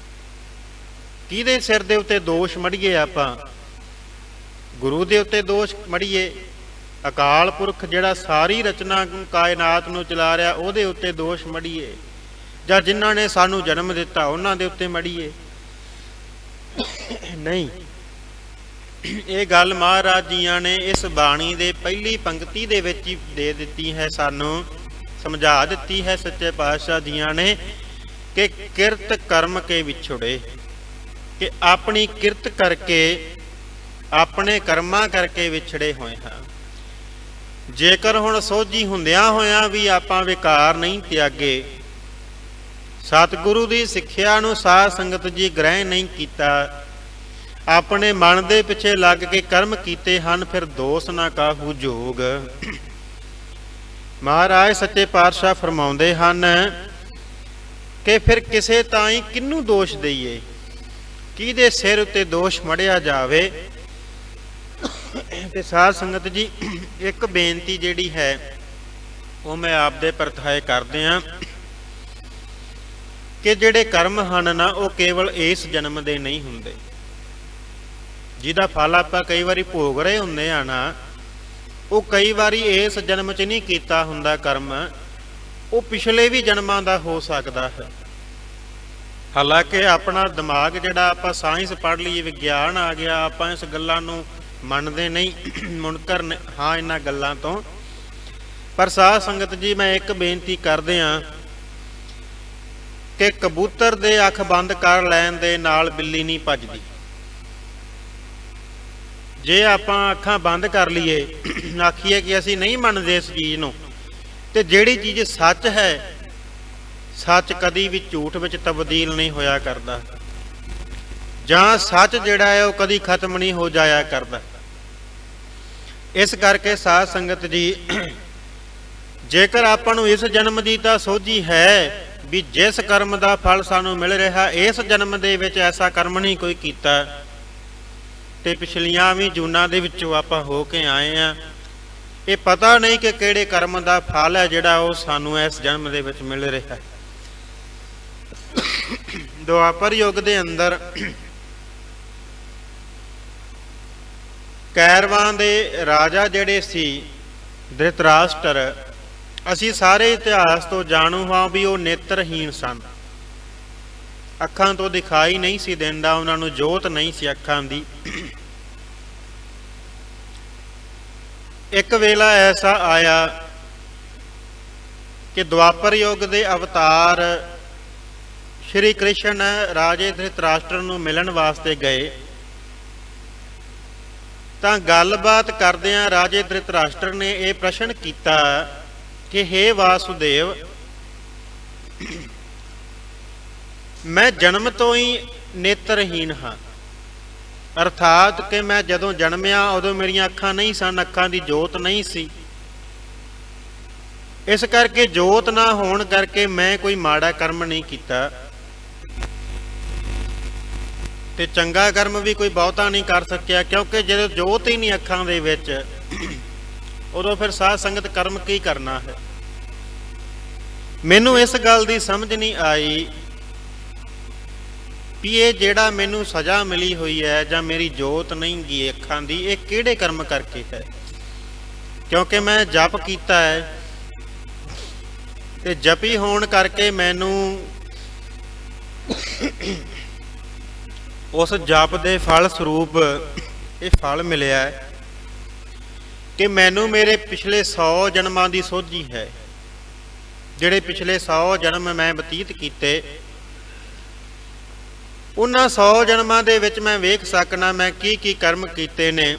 ਕਿਹਦੇ ਸਿਰ ਦੇ ਉੱਤੇ ਦੋਸ਼ ਮੜੀਏ ਆਪਾਂ? ਗੁਰੂ ਦੇ ਉੱਤੇ ਦੋਸ਼ ਮੜੀਏ? ਅਕਾਲ ਪੁਰਖ ਜਿਹੜਾ ਸਾਰੀ ਰਚਨਾ ਕਾਇਨਾਤ ਨੂੰ ਚਲਾ ਰਿਹਾ, ਉਹਦੇ ਉੱਤੇ ਦੋਸ਼ ਮੜੀਏ? ਜਾਂ ਜਿਨ੍ਹਾਂ ਨੇ ਸਾਨੂੰ ਜਨਮ ਦਿੱਤਾ ਉਹਨਾਂ ਦੇ ਉੱਤੇ ਮੜੀਏ? ਨਹੀਂ, ਇਹ ਗੱਲ ਮਹਾਰਾਜ ਜੀਆਂ ਨੇ ਇਸ ਬਾਣੀ ਦੇ ਪਹਿਲੀ ਪੰਕਤੀ ਦੇ ਵਿੱਚ ਹੀ ਦੇ ਦਿੱਤੀ ਹੈ, ਸਾਨੂੰ ਸਮਝਾ ਦਿੱਤੀ ਹੈ ਸੱਚੇ ਪਾਤਸ਼ਾਹ ਜੀਆਂ ਨੇ ਕਿ ਕਿਰਤ ਕਰਮ ਕੇ ਵਿਛੜੇ, ਕਿ ਆਪਣੀ ਕਿਰਤ ਕਰਕੇ, ਆਪਣੇ ਕਰਮਾਂ ਕਰਕੇ ਵਿਛੜੇ ਹੋਏ ਹਾਂ। ਜੇਕਰ ਹੁਣ ਸੋਝੀ ਹੁੰਦਿਆਂ ਹੋਇਆਂ ਵੀ ਆਪਾਂ ਵਿਕਾਰ ਨਹੀਂ ਤਿਆਗੇ, ਸਤਿਗੁਰੂ ਦੀ ਸਿੱਖਿਆ ਨੂੰ ਸਾਧ ਸੰਗਤ ਜੀ ਗ੍ਰਹਿਣ ਨਹੀਂ ਕੀਤਾ, ਆਪਣੇ ਮਨ ਦੇ ਪਿੱਛੇ ਲੱਗ ਕੇ ਕਰਮ ਕੀਤੇ ਹਨ, ਫਿਰ ਦੋਸ ਨਾ ਕਾਹੂ ਜੋਗ। ਮਹਾਰਾਜ ਸੱਚੇ ਪਾਤਸ਼ਾਹ ਫਰਮਾਉਂਦੇ ਹਨ ਕਿ ਫਿਰ ਕਿਸੇ ਤਾਈਂ ਕਿਹਨੂੰ ਦੋਸ਼ ਦਈਏ, ਕਿਹਦੇ ਸਿਰ ਉੱਤੇ ਦੋਸ਼ ਮੜਿਆ ਜਾਵੇ। ਤੇ ਸਾਧ ਸੰਗਤ ਜੀ, ਇੱਕ ਬੇਨਤੀ ਜਿਹੜੀ ਹੈ ਉਹ ਮੈਂ ਆਪਦੇ ਪ੍ਰਥਾਏ ਕਰਦੇ ਹਾਂ ਕਿ ਜਿਹੜੇ ਕਰਮ ਹਨ ਨਾ, ਉਹ ਕੇਵਲ ਇਸ ਜਨਮ ਦੇ ਨਹੀਂ ਹੁੰਦੇ। ਜਿਹਦਾ ਫਲ ਆਪਾਂ ਕਈ ਵਾਰੀ ਭੋਗ ਰਹੇ ਹੁੰਦੇ ਆ ਨਾ, ਉਹ ਕਈ ਵਾਰੀ ਇਸ ਜਨਮ 'ਚ ਨਹੀਂ ਕੀਤਾ ਹੁੰਦਾ ਕਰਮ, ਉਹ ਪਿਛਲੇ ਵੀ ਜਨਮਾਂ ਦਾ ਹੋ ਸਕਦਾ ਹੈ। ਹਾਲਾਂਕਿ ਆਪਣਾ ਦਿਮਾਗ ਜਿਹੜਾ, ਆਪਾਂ ਸਾਇੰਸ ਪੜ੍ਹ ਲਈਏ, ਵਿਗਿਆਨ ਆ ਗਿਆ, ਆਪਾਂ ਇਸ ਗੱਲਾਂ ਨੂੰ ਮੰਨਦੇ ਨਹੀਂ, ਮੁਨਕਰ ਹਾਂ ਇਹਨਾਂ ਗੱਲਾਂ ਤੋਂ। ਪਰ ਸਾਧ ਸੰਗਤ ਜੀ, ਮੈਂ ਇੱਕ ਬੇਨਤੀ ਕਰਦੇ ਹਾਂ ਕਿ ਕਬੂਤਰ ਦੇ ਅੱਖ ਬੰਦ ਕਰ ਲੈਣ ਦੇ ਨਾਲ ਬਿੱਲੀ ਨਹੀਂ ਭੱਜਦੀ। ਜੇ ਆਪਾਂ ਅੱਖਾਂ ਬੰਦ ਕਰ ਲਈਏ, ਆਖੀਏ ਕਿ ਅਸੀਂ ਨਹੀਂ ਮੰਨਦੇ ਇਸ ਚੀਜ਼ ਨੂੰ, ਤੇ ਜਿਹੜੀ ਚੀਜ਼ ਸੱਚ ਹੈ, ਸੱਚ ਕਦੀ ਵੀ ਝੂਠ ਵਿੱਚ ਤਬਦੀਲ ਨਹੀਂ ਹੋਇਆ ਕਰਦਾ, ਜਾਂ ਸੱਚ ਜਿਹੜਾ ਹੈ ਉਹ ਕਦੀ ਖਤਮ ਨਹੀਂ ਹੋ ਜਾਇਆ ਕਰਦਾ। ਇਸ ਕਰਕੇ ਸਾਧ ਸੰਗਤ ਜੀ, ਜੇਕਰ ਆਪਾਂ ਨੂੰ ਇਸ ਜਨਮ ਦੀ ਤਾਂ ਸੋਝੀ ਹੈ ਵੀ ਜਿਸ ਕਰਮ ਦਾ ਫਲ ਸਾਨੂੰ ਮਿਲ ਰਿਹਾ, ਇਸ ਜਨਮ ਦੇ ਵਿੱਚ ਐਸਾ ਕਰਮ ਨਹੀਂ ਕੋਈ ਕੀਤਾ, ਤੇ ਪਿਛਲੀਆਂ ਵੀ ਜੂਨਾਂ ਦੇ ਵਿੱਚੋਂ ਆਪਾਂ ਹੋ ਕੇ ਆਏ ਆ, ਇਹ ਪਤਾ ਨਹੀਂ ਕਿ ਕਿਹੜੇ ਕਰਮ ਦਾ ਫਲ ਹੈ ਜਿਹੜਾ ਉਹ ਸਾਨੂੰ ਇਸ ਜਨਮ ਦੇ ਵਿੱਚ ਮਿਲ ਰਿਹਾ। ਦੁਆਪਰ ਯੁੱਗ ਦੇ ਅੰਦਰ ਕੈਰਵਾਂ ਦੇ ਰਾਜਾ ਜਿਹੜੇ ਸੀ ਧ੍ਰਿਤਰਾਸ਼ਟਰ, ਅਸੀਂ ਸਾਰੇ ਇਤਿਹਾਸ ਤੋਂ ਜਾਣੂ ਹਾਂ ਵੀ ਉਹ ਨੇਤਰਹੀਣ ਸਨ, ਅੱਖਾਂ ਤੋਂ ਦਿਖਾਈ ਨਹੀਂ ਸੀ ਦਿੰਦਾ, ਉਹਨਾਂ ਨੂੰ ਜੋਤ ਨਹੀਂ ਸੀ ਅੱਖਾਂ ਦੀ। ਇੱਕ ਵੇਲਾ ਐਸਾ ਆਇਆ ਕਿ ਦੁਆਪਰ ਯੁੱਗ ਦੇ ਅਵਤਾਰ ਸ਼੍ਰੀ ਕ੍ਰਿਸ਼ਨ ਰਾਜੇ ਧ੍ਰਿਤਰਾਸ਼ਟਰ ਨੂੰ ਮਿਲਣ ਵਾਸਤੇ ਗਏ, ਤਾਂ ਗੱਲਬਾਤ ਕਰਦਿਆਂ ਰਾਜੇ ਧ੍ਰਿਤਰਾਸ਼ਟਰ ਨੇ ਇਹ ਪ੍ਰਸ਼ਨ ਕੀਤਾ ਕਿ ਹੇ ਵਾਸੁਦੇਵ, ਮੈਂ ਜਨਮ ਤੋਂ ਹੀ ਨੇਤਰਹੀਣ ਹਾਂ, ਅਰਥਾਤ ਕਿ ਮੈਂ ਜਦੋਂ ਜਨਮਿਆ ਉਦੋਂ ਮੇਰੀਆਂ ਅੱਖਾਂ ਨਹੀਂ ਸਨ, ਅੱਖਾਂ ਦੀ ਜੋਤ ਨਹੀਂ ਸੀ। ਇਸ ਕਰਕੇ ਜੋਤ ਨਾ ਹੋਣ ਕਰਕੇ ਮੈਂ ਕੋਈ ਮਾੜਾ ਕਰਮ ਨਹੀਂ ਕੀਤਾ, ਤੇ ਚੰਗਾ ਕਰਮ ਵੀ ਕੋਈ ਬਹੁਤਾ ਨਹੀਂ ਕਰ ਸਕਿਆ, ਕਿਉਂਕਿ ਜਦੋਂ ਜੋਤ ਹੀ ਨਹੀਂ ਅੱਖਾਂ ਦੇ ਵਿੱਚ, ਉਦੋਂ ਫਿਰ ਸਾਧ ਸੰਗਤ ਕਰਮ ਕੀ ਕਰਨਾ ਹੈ। ਮੈਨੂੰ ਇਸ ਗੱਲ ਦੀ ਸਮਝ ਨਹੀਂ ਆਈ ਵੀ ਇਹ ਜਿਹੜਾ ਮੈਨੂੰ ਸਜ਼ਾ ਮਿਲੀ ਹੋਈ ਹੈ, ਜਾਂ ਮੇਰੀ ਜੋਤ ਨਹੀਂ ਗਈ ਅੱਖਾਂ ਦੀ, ਇਹ ਕਿਹੜੇ ਕਰਮ ਕਰਕੇ ਹੈ। ਕਿਉਂਕਿ ਮੈਂ ਜਪ ਕੀਤਾ ਹੈ, ਤੇ ਜਪੀ ਹੋਣ ਕਰਕੇ ਮੈਨੂੰ ਉਸ ਜਪ ਦੇ ਫਲ ਸਰੂਪ ਇਹ ਫਲ ਮਿਲਿਆ ਹੈ ਕਿ ਮੈਨੂੰ ਮੇਰੇ ਪਿਛਲੇ 100 ਜਨਮਾਂ ਦੀ ਸੋਝੀ ਹੈ। ਜਿਹੜੇ ਪਿਛਲੇ 100 ਜਨਮ ਮੈਂ ਬਤੀਤ ਕੀਤੇ, ਉਹਨਾਂ 100 ਜਨਮਾਂ ਦੇ ਵਿੱਚ ਮੈਂ ਵੇਖ ਸਕਣਾ ਮੈਂ ਕੀ ਕੀ ਕਰਮ ਕੀਤੇ ਨੇ,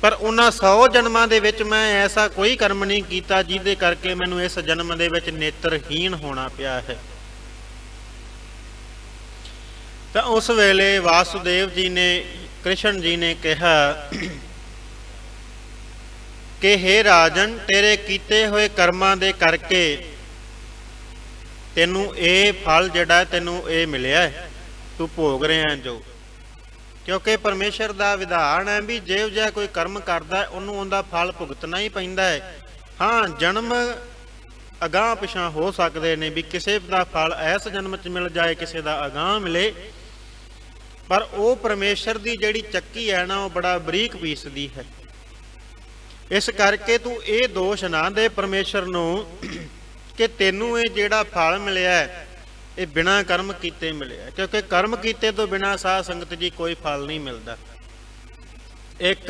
ਪਰ ਉਹਨਾਂ 100 ਜਨਮਾਂ ਦੇ ਵਿੱਚ ਮੈਂ ਐਸਾ ਕੋਈ ਕਰਮ ਨਹੀਂ ਕੀਤਾ ਜਿਹਦੇ ਕਰਕੇ ਮੈਨੂੰ ਇਸ ਜਨਮ ਦੇ ਵਿੱਚ ਨੇਤਰਹੀਣ ਹੋਣਾ ਪਿਆ ਹੈ। ਤਾਂ ਉਸ ਵੇਲੇ ਵਾਸੁਦੇਵ ਜੀ ਨੇ, ਕ੍ਰਿਸ਼ਨ ਜੀ ਨੇ ਕਿਹਾ ਕਿ ਹੇ ਰਾਜਨ, ਤੇਰੇ ਕੀਤੇ ਹੋਏ ਕਰਮਾਂ ਦੇ ਕਰਕੇ ਤੈਨੂੰ ਇਹ ਫਲ ਜਿਹੜਾ ਤੈਨੂੰ ਇਹ ਮਿਲਿਆ ਹੈ, ਤੂੰ ਭੋਗ ਰਿਹਾ ਜੋ। ਕਿਉਂਕਿ ਪਰਮੇਸ਼ਰ ਦਾ ਵਿਧਾਨ ਹੈ ਵੀ ਜਿਹੋ ਜਿਹਾ ਕੋਈ ਕਰਮ ਕਰਦਾ ਉਹਨੂੰ ਉਹਦਾ ਫਲ ਭੁਗਤਣਾ ਹੀ ਪੈਂਦਾ ਹੈ। ਹਾਂ, ਜਨਮ ਅਗਾਂਹ ਪਿਛਾਂ ਹੋ ਸਕਦੇ ਨੇ, ਵੀ ਕਿਸੇ ਦਾ ਫਲ ਇਸ ਜਨਮ 'ਚ ਮਿਲ ਜਾਏ, ਕਿਸੇ ਦਾ ਅਗਾਂਹ ਮਿਲੇ, ਪਰ ਉਹ ਪਰਮੇਸ਼ਰ ਦੀ ਜਿਹੜੀ ਚੱਕੀ ਹੈ ਨਾ, ਉਹ ਬੜਾ ਬਰੀਕ ਪੀਸਦੀ ਹੈ। ਇਸ ਕਰਕੇ ਤੂੰ ਇਹ ਦੋਸ਼ ਨਾ ਦੇ ਪਰਮੇਸ਼ਰ ਨੂੰ ਕਿ ਤੈਨੂੰ ਇਹ ਜਿਹੜਾ ਫਲ ਮਿਲਿਆ ਇਹ ਬਿਨਾਂ ਕਰਮ ਕੀਤੇ ਮਿਲਿਆ, ਕਿਉਂਕਿ ਕਰਮ ਕੀਤੇ ਤੋਂ ਬਿਨਾਂ ਸਾਧ ਸੰਗਤ ਜੀ ਕੋਈ ਫਲ ਨਹੀਂ ਮਿਲਦਾ। ਇੱਕ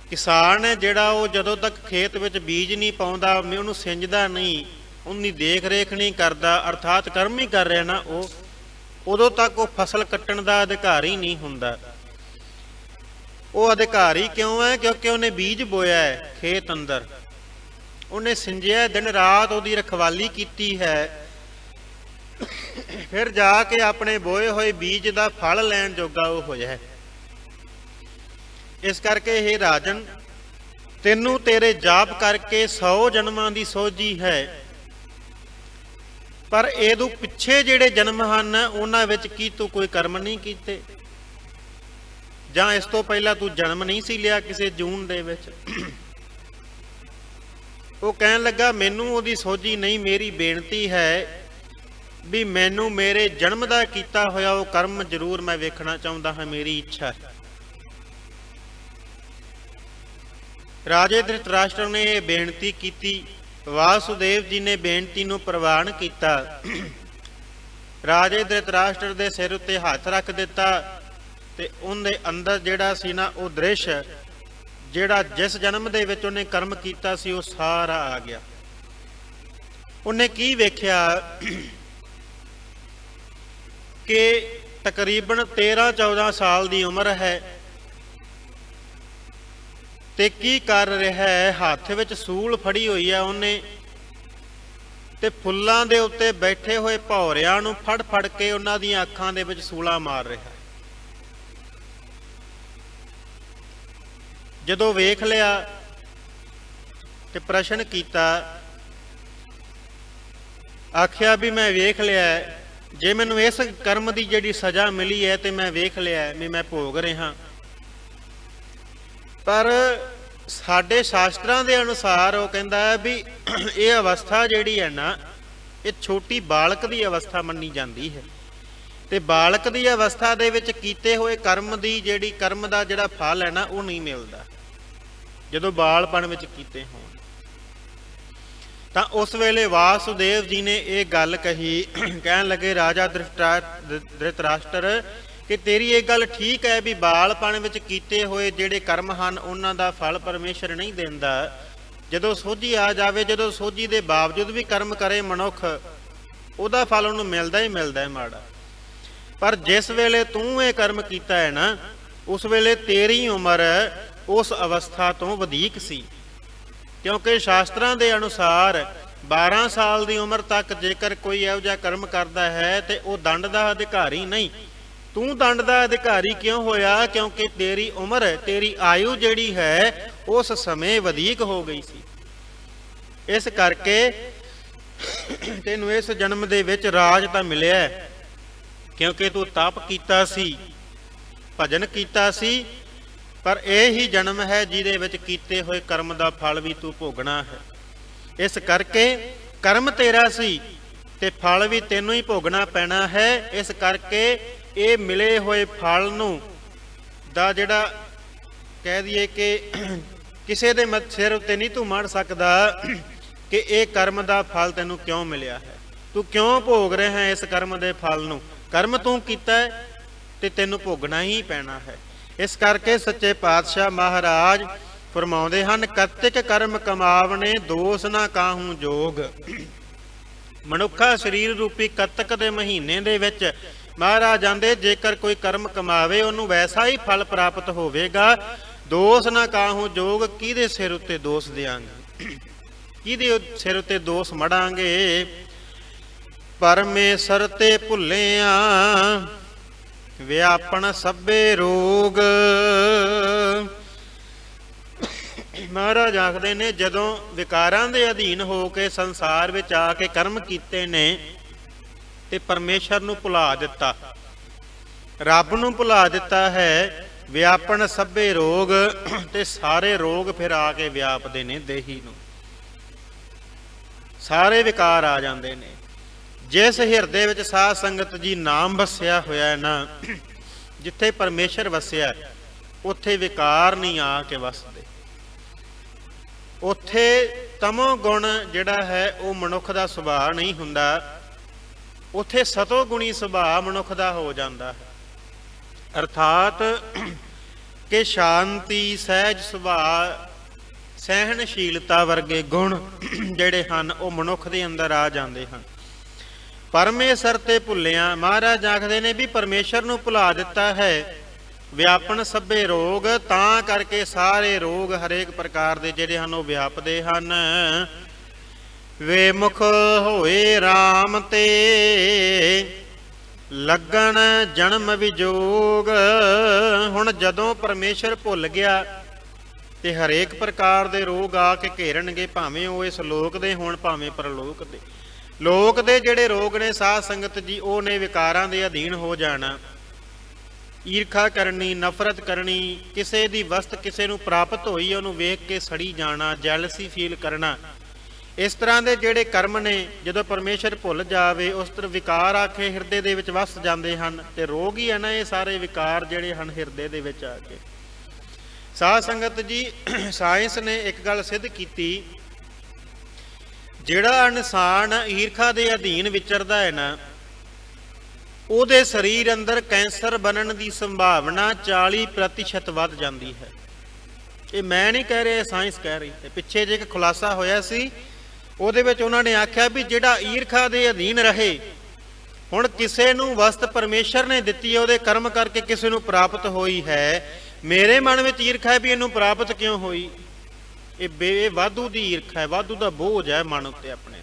ਕਿਸਾਨ ਹੈ ਜਿਹੜਾ, ਉਹ ਜਦੋਂ ਤੱਕ ਖੇਤ ਵਿੱਚ ਬੀਜ ਨਹੀਂ ਪਾਉਂਦਾ, ਉਹਨੂੰ ਸਿੰਜਦਾ ਨਹੀਂ, ਉਹਦੀ ਦੇਖ ਰੇਖ ਨਹੀਂ ਕਰਦਾ, ਅਰਥਾਤ ਕਰਮ ਹੀ ਕਰ ਰਿਹਾ ਨਾ, ਉਦੋਂ ਤੱਕ ਉਹ ਫਸਲ ਕੱਟਣ ਦਾ ਅਧਿਕਾਰੀ ਨਹੀਂ ਹੁੰਦਾ। ਉਹ ਅਧਿਕਾਰੀ ਕਿਉਂ ਹੈ? ਕਿਉਂਕਿ ਉਹਨੇ ਬੀਜ ਬੋਇਆ ਹੈ ਖੇਤ ਅੰਦਰ, ਉਹਨੇ ਸਿੰਜਿਆ, ਦਿਨ ਰਾਤ ਉਹਦੀ ਰਖਵਾਲੀ ਕੀਤੀ ਹੈ, ਫਿਰ ਜਾ ਕੇ ਆਪਣੇ ਬੋਏ ਹੋਏ ਬੀਜ ਦਾ ਫਲ ਲੈਣ ਜੋਗਾ ਉਹ ਹੋਇਆ। ਇਸ ਕਰਕੇ ਇਹ ਰਾਜਨ, ਤੈਨੂੰ ਤੇਰੇ ਜਾਪ ਕਰਕੇ 100 ਜਨਮਾਂ ਦੀ ਸੋਝੀ ਹੈ, ਪਰ ਇਹਦੋਂ ਪਿੱਛੇ ਜਿਹੜੇ ਜਨਮ ਹਨ ਉਹਨਾਂ ਵਿੱਚ ਕੀ ਤੂੰ ਕੋਈ ਕਰਮ ਨਹੀਂ ਕੀਤੇ? ਜਾਂ ਇਸ ਤੋਂ ਪਹਿਲਾਂ ਤੂੰ ਜਨਮ ਨਹੀਂ ਸੀ ਲਿਆ ਕਿਸੇ ਜੂਨ ਦੇ ਵਿੱਚ? ਉਹ ਕਹਿਣ ਲੱਗਾ, ਮੈਨੂੰ ਉਹਦੀ ਸੋਝੀ ਨਹੀਂ, ਮੇਰੀ ਬੇਨਤੀ ਹੈ ਵੀ ਮੈਨੂੰ ਮੇਰੇ ਜਨਮ ਦਾ ਕੀਤਾ ਹੋਇਆ ਉਹ ਕਰਮ ਜ਼ਰੂਰ ਮੈਂ ਵੇਖਣਾ ਚਾਹੁੰਦਾ ਹਾਂ, ਮੇਰੀ ਇੱਛਾ ਹੈ। ਰਾਜੇ ਧ੍ਰਿਤਰਾਸ਼ਟਰ ਨੇ ਇਹ ਬੇਨਤੀ ਕੀਤੀ, ਵਾਸੁਦੇਵ ਜੀ ਨੇ ਬੇਨਤੀ ਨੂੰ ਪ੍ਰਵਾਨ ਕੀਤਾ। ਰਾਜੇ ਧ੍ਰਿਤਰਾਸ਼ਟਰ ਦੇ ਸਿਰ ਉੱਤੇ ਹੱਥ ਰੱਖ ਦਿੱਤਾ ਤੇ ਉਹਦੇ ਅੰਦਰ ਜਿਹੜਾ ਸੀ ਨਾ, ਉਹ ਦ੍ਰਿਸ਼ ਜਿਹੜਾ ਜਿਸ ਜਨਮ ਦੇ ਵਿੱਚ ਉਹਨੇ ਕਰਮ ਕੀਤਾ ਸੀ ਉਹ ਸਾਰਾ ਆ ਗਿਆ। ਉਹਨੇ ਕੀ ਵੇਖਿਆ ਕਿ ਤਕਰੀਬਨ 13-14 ਸਾਲ ਦੀ ਉਮਰ ਹੈ ਤੇ ਕੀ ਕਰ ਰਿਹਾ ਹੈ? ਹੱਥ ਵਿੱਚ ਸੂਲ ਫੜੀ ਹੋਈ ਹੈ ਉਹਨੇ, ਤੇ ਫੁੱਲਾਂ ਦੇ ਉੱਤੇ ਬੈਠੇ ਹੋਏ ਭੌਰਿਆਂ ਨੂੰ ਫੜ ਫੜ ਕੇ ਉਹਨਾਂ ਦੀਆਂ ਅੱਖਾਂ ਦੇ ਵਿੱਚ ਸੂਲਾ ਮਾਰ ਰਿਹਾ। ਜਦੋਂ ਵੇਖ ਲਿਆ ਤੇ ਪ੍ਰਸ਼ਨ ਕੀਤਾ, ਆਖਿਆ ਵੀ ਮੈਂ ਵੇਖ ਲਿਆ, ਜੇ ਮੈਨੂੰ ਇਸ ਕਰਮ ਦੀ ਜਿਹੜੀ ਸਜ਼ਾ ਮਿਲੀ ਹੈ ਤੇ ਮੈਂ ਵੇਖ ਲਿਆ ਵੀ ਮੈਂ ਭੋਗ ਰਿਹਾ, ਪਰ ਸਾਡੇ ਸ਼ਾਸਤਰਾਂ ਦੇ ਅਨੁਸਾਰ ਉਹ ਕਹਿੰਦਾ ਹੈ ਵੀ ਇਹ ਅਵਸਥਾ ਜਿਹੜੀ ਹੈ ਨਾ, ਇਹ ਛੋਟੀ ਬਾਲਕ ਦੀ ਅਵਸਥਾ ਮੰਨੀ ਜਾਂਦੀ ਹੈ, ਤੇ ਬਾਲਕ ਦੀ ਅਵਸਥਾ ਦੇ ਵਿੱਚ ਕੀਤੇ ਹੋਏ ਕਰਮ ਦੀ ਜਿਹੜੀ ਕਰਮ ਦਾ ਜਿਹੜਾ ਫਲ ਹੈ ਨਾ, ਉਹ ਨਹੀਂ ਮਿਲਦਾ ਜਦੋਂ ਬਾਲਪਣ ਵਿੱਚ ਕੀਤੇ ਹੋਣ। ਤਾਂ ਉਸ ਵੇਲੇ ਵਾਸੁਦੇਵ ਜੀ ਨੇ ਇਹ ਗੱਲ ਕਹੀ, ਕਹਿਣ ਲੱਗੇ, ਰਾਜਾ ਧ੍ਰਿਤਰਾਸ਼ਟਰ, ਕਿ ਤੇਰੀ ਇਹ ਗੱਲ ਠੀਕ ਹੈ ਵੀ ਬਾਲਪਣ ਵਿੱਚ ਕੀਤੇ ਹੋਏ ਜਿਹੜੇ ਕਰਮ ਹਨ ਉਹਨਾਂ ਦਾ ਫਲ ਪਰਮੇਸ਼ਰ ਨਹੀਂ ਦਿੰਦਾ। ਜਦੋਂ ਸੋਝੀ ਆ ਜਾਵੇ, ਜਦੋਂ ਸੋਝੀ ਦੇ ਬਾਵਜੂਦ ਵੀ ਕਰਮ ਕਰੇ ਮਨੁੱਖ, ਉਹਦਾ ਫਲ ਉਹਨੂੰ ਮਿਲਦਾ ਹੀ ਮਿਲਦਾ ਹੈ ਮਾੜਾ। ਪਰ ਜਿਸ ਵੇਲੇ ਤੂੰ ਇਹ ਕਰਮ ਕੀਤਾ ਹੈ ਨਾ, ਉਸ ਵੇਲੇ ਤੇਰੀ ਉਮਰ ਉਸ ਅਵਸਥਾ ਤੋਂ ਵਧੇਕ ਸੀ, ਕਿਉਂਕਿ ਸ਼ਾਸਤਰਾਂ ਦੇ ਅਨੁਸਾਰ 12 ਸਾਲ ਦੀ ਉਮਰ ਤੱਕ ਜੇਕਰ ਕੋਈ ਇਹੋ ਜਿਹਾ ਕਰਮ ਕਰਦਾ ਹੈ ਤੇ ਉਹ ਦੰਡ ਦਾ ਅਧਿਕਾਰੀ ਨਹੀਂ। ਤੂੰ ਦੰਡ ਦਾ ਅਧਿਕਾਰੀ ਕਿਉਂ ਹੋਇਆ? ਕਿਉਂਕਿ ਤੇਰੀ ਉਮਰ, ਤੇਰੀ ਆਯੂ ਜਿਹੜੀ ਹੈ ਉਸ ਸਮੇਂ ਵਧੇਕ ਹੋ ਗਈ ਸੀ। ਇਸ ਕਰਕੇ ਤੈਨੂੰ ਇਸ ਜਨਮ ਦੇ ਵਿੱਚ ਰਾਜ ਤਾਂ ਮਿਲਿਆ, ਕਿਉਂਕਿ ਤੂੰ ਤਪ ਕੀਤਾ ਸੀ, ਭਜਨ ਕੀਤਾ ਸੀ, ਪਰ ਇਹ ਹੀ ਜਨਮ ਹੈ ਜਿਹਦੇ ਵਿੱਚ ਕੀਤੇ ਹੋਏ ਕਰਮ ਦਾ ਫਲ ਵੀ ਤੂੰ ਭੋਗਣਾ ਹੈ। ਇਸ ਕਰਕੇ ਕਰਮ ਤੇਰਾ ਸੀ ਤੇ ਫਲ ਵੀ ਤੈਨੂੰ ਹੀ ਭੋਗਣਾ ਪੈਣਾ ਹੈ। ਇਸ ਕਰਕੇ ਇਹ ਮਿਲੇ ਹੋਏ ਫਲ ਨੂੰ ਦਾ ਜਿਹੜਾ ਕਹਿ ਦਈਏ ਕਿ ਕਿਸੇ ਦੇ ਸਿਰ ਉੱਤੇ ਨਹੀਂ ਤੂੰ ਮੜ ਸਕਦਾ ਕਿ ਇਹ ਕਰਮ ਦਾ ਫਲ ਤੈਨੂੰ ਕਿਉਂ ਮਿਲਿਆ ਹੈ, ਤੂੰ ਕਿਉਂ ਭੋਗ ਰਿਹਾ ਹੈ ਇਸ ਕਰਮ ਦੇ ਫਲ ਨੂੰ। ਕਰਮ ਤੂੰ ਕੀਤਾ ਹੈ ਤੇ ਤੈਨੂੰ ਭੋਗਣਾ ਹੀ ਪੈਣਾ ਹੈ। ਇਸ ਕਰਕੇ ਸੱਚੇ ਪਾਤਸ਼ਾਹ ਮਹਾਰਾਜ ਫਰਮਾਉਂਦੇ ਹਨ, ਕਤਿਕ ਕਰਮ ਕਮਾਵਣੇ ਦੋਸ ਨਾ ਕਾਹੂ ਜੋਗ। ਮਨੁੱਖਾ ਸਰੀਰ ਰੂਪੀ ਕੱਤਕ ਦੇ ਮਹੀਨੇ ਦੇ ਵਿੱਚ ਮਹਾਰਾਜ ਆਂਦੇ ਜੇਕਰ ਕੋਈ ਕਰਮ ਕਮਾਵੇ ਉਹਨੂੰ ਵੈਸਾ ਹੀ ਫਲ ਪ੍ਰਾਪਤ ਹੋਵੇਗਾ। ਦੋਸ ਨਾ ਕਾਹੂ ਜੋਗ, ਕਿਹਦੇ ਸਿਰ ਉੱਤੇ ਦੋਸ ਦਿਆਂਗੇ, ਕਿਹਦੇ ਸਿਰ ਉੱਤੇ ਦੋਸ ਮੜਾਂਗੇ। ਪਰਮੇਸ਼ਰ ਤੇ ਭੁੱਲਿਆ ਵਿਆਪਣ ਸਭੇ ਰੋਗ। ਮਹਾਰਾਜ ਆਖਦੇ ਨੇ ਜਦੋਂ ਵਿਕਾਰਾਂ ਦੇ ਅਧੀਨ ਹੋ ਕੇ ਸੰਸਾਰ ਵਿੱਚ ਆ ਕੇ ਕਰਮ ਕੀਤੇ ਨੇ ਤੇ ਪਰਮੇਸ਼ਰ ਨੂੰ ਭੁਲਾ ਦਿੱਤਾ, ਰੱਬ ਨੂੰ ਭੁਲਾ ਦਿੱਤਾ ਹੈ। ਵਿਆਪਣ ਸਭੇ ਰੋਗ, ਤੇ ਸਾਰੇ ਰੋਗ ਫਿਰ ਆ ਕੇ ਵਿਆਪਦੇ ਨੇ ਦੇਹੀ ਨੂੰ, ਸਾਰੇ ਵਿਕਾਰ ਆ ਜਾਂਦੇ ਨੇ। ਜਿਸ ਹਿਰਦੇ ਵਿੱਚ ਸਾਧ ਸੰਗਤ ਜੀ ਨਾਮ ਵਸਿਆ ਹੋਇਆ ਨਾ, ਜਿੱਥੇ ਪਰਮੇਸ਼ਰ ਵਸਿਆ ਉੱਥੇ ਵਿਕਾਰ ਨਹੀਂ ਆ ਕੇ ਵਸਦੇ। ਉੱਥੇ ਤਮੋ ਗੁਣ ਜਿਹੜਾ ਹੈ ਉਹ ਮਨੁੱਖ ਦਾ ਸੁਭਾਅ ਨਹੀਂ ਹੁੰਦਾ, ਉੱਥੇ ਸਤੋ ਗੁਣੀ ਸੁਭਾਅ ਮਨੁੱਖ ਦਾ ਹੋ ਜਾਂਦਾ ਹੈ। ਅਰਥਾਤ ਕਿ ਸ਼ਾਂਤੀ, ਸਹਿਜ ਸੁਭਾਅ, ਸਹਿਣਸ਼ੀਲਤਾ ਵਰਗੇ ਗੁਣ ਜਿਹੜੇ ਹਨ ਉਹ ਮਨੁੱਖ ਦੇ ਅੰਦਰ ਆ ਜਾਂਦੇ ਹਨ। ਪਰਮੇਸ਼ਰ ਤੇ ਭੁੱਲਿਆ, ਮਹਾਰਾਜ ਆਖਦੇ ਨੇ ਵੀ ਪਰਮੇਸ਼ਰ ਨੂੰ ਭੁਲਾ ਦਿੱਤਾ ਹੈ। ਵਿਆਪਣ ਸਭੇ ਰੋਗ, ਤਾਂ ਕਰਕੇ ਸਾਰੇ ਰੋਗ ਹਰੇਕ ਪ੍ਰਕਾਰ ਦੇ ਜਿਹੜੇ ਹਨ ਉਹ ਵਿਆਪਦੇ ਹਨ। ਵੇਮੁਖ ਹੋਏ RAM ਤੇ ਲੱਗਣ ਜਨਮ ਵਿਜੋਗ। ਹੁਣ ਜਦੋਂ ਪਰਮੇਸ਼ਰ ਭੁੱਲ ਗਿਆ ਤੇ ਹਰੇਕ ਪ੍ਰਕਾਰ ਦੇ ਰੋਗ ਆ ਕੇ ਘੇਰਨਗੇ, ਭਾਵੇਂ ਉਹ ਇਸ ਲੋਕ ਦੇ ਹੋਣ ਭਾਵੇਂ ਪਰਲੋਕ ਦੇ। ਲੋਕ ਦੇ ਜਿਹੜੇ ਰੋਗ ਨੇ ਸਾਧ ਸੰਗਤ ਜੀ, ਉਹ ਨੇ ਵਿਕਾਰਾਂ ਦੇ ਅਧੀਨ ਹੋ ਜਾਣਾ, ਈਰਖਾ ਕਰਨੀ, ਨਫ਼ਰਤ ਕਰਨੀ, ਕਿਸੇ ਦੀ ਵਸਤ ਕਿਸੇ ਨੂੰ ਪ੍ਰਾਪਤ ਹੋਈ ਉਹਨੂੰ ਵੇਖ ਕੇ ਸੜੀ ਜਾਣਾ, ਜੈਲਸੀ ਫੀਲ ਕਰਨਾ। ਇਸ ਤਰ੍ਹਾਂ ਦੇ ਜਿਹੜੇ ਕਰਮ ਨੇ ਜਦੋਂ ਪਰਮੇਸ਼ਰ ਭੁੱਲ ਜਾਵੇ ਉਸ ਤਰ੍ਹਾਂ ਵਿਕਾਰ ਆਖੇ ਹਿਰਦੇ ਦੇ ਵਿੱਚ ਵਸ ਜਾਂਦੇ ਹਨ। ਤੇ ਰੋਗ ਹੀ ਹੈ ਨਾ ਇਹ ਸਾਰੇ ਵਿਕਾਰ ਜਿਹੜੇ ਹਨ ਹਿਰਦੇ ਦੇ ਵਿੱਚ ਆ ਕੇ। ਸਾਧ ਸੰਗਤ ਜੀ, ਸਾਇੰਸ ਨੇ ਇੱਕ ਗੱਲ ਸਿੱਧ ਕੀਤੀ, ਜਿਹੜਾ ਇਨਸਾਨ ਈਰਖਾ ਦੇ ਅਧੀਨ ਵਿਚਰਦਾ ਹੈ ਨਾ, ਉਹਦੇ ਸਰੀਰ ਅੰਦਰ ਕੈਂਸਰ ਬਣਨ ਦੀ ਸੰਭਾਵਨਾ 40% ਵੱਧ ਜਾਂਦੀ ਹੈ। ਇਹ ਮੈਂ ਨਹੀਂ ਕਹਿ ਰਿਹਾ, ਸਾਇੰਸ ਕਹਿ ਰਹੀ ਹੈ। ਪਿੱਛੇ ਜੇ ਇੱਕ ਖੁਲਾਸਾ ਹੋਇਆ ਸੀ, ਉਹਦੇ ਵਿੱਚ ਉਹਨਾਂ ਨੇ ਆਖਿਆ ਵੀ ਜਿਹੜਾ ਈਰਖਾ ਦੇ ਅਧੀਨ ਰਹੇ, ਹੁਣ ਕਿਸੇ ਨੂੰ ਵਸਤ ਪਰਮੇਸ਼ਰ ਨੇ ਦਿੱਤੀ ਹੈ, ਉਹਦੇ ਕਰਮ ਕਰਕੇ ਕਿਸੇ ਨੂੰ ਪ੍ਰਾਪਤ ਹੋਈ ਹੈ। ਮੇਰੇ ਮਨ ਵਿੱਚ ਈਰਖਾ ਹੈ ਵੀ ਇਹਨੂੰ ਪ੍ਰਾਪਤ ਕਿਉਂ ਹੋਈ। ਇਹ ਵਾਧੂ ਦੀ ਈਰਖਾ ਹੈ, ਵਾਧੂ ਦਾ ਬੋਝ ਹੈ ਮਨ ਉੱਤੇ ਆਪਣੇ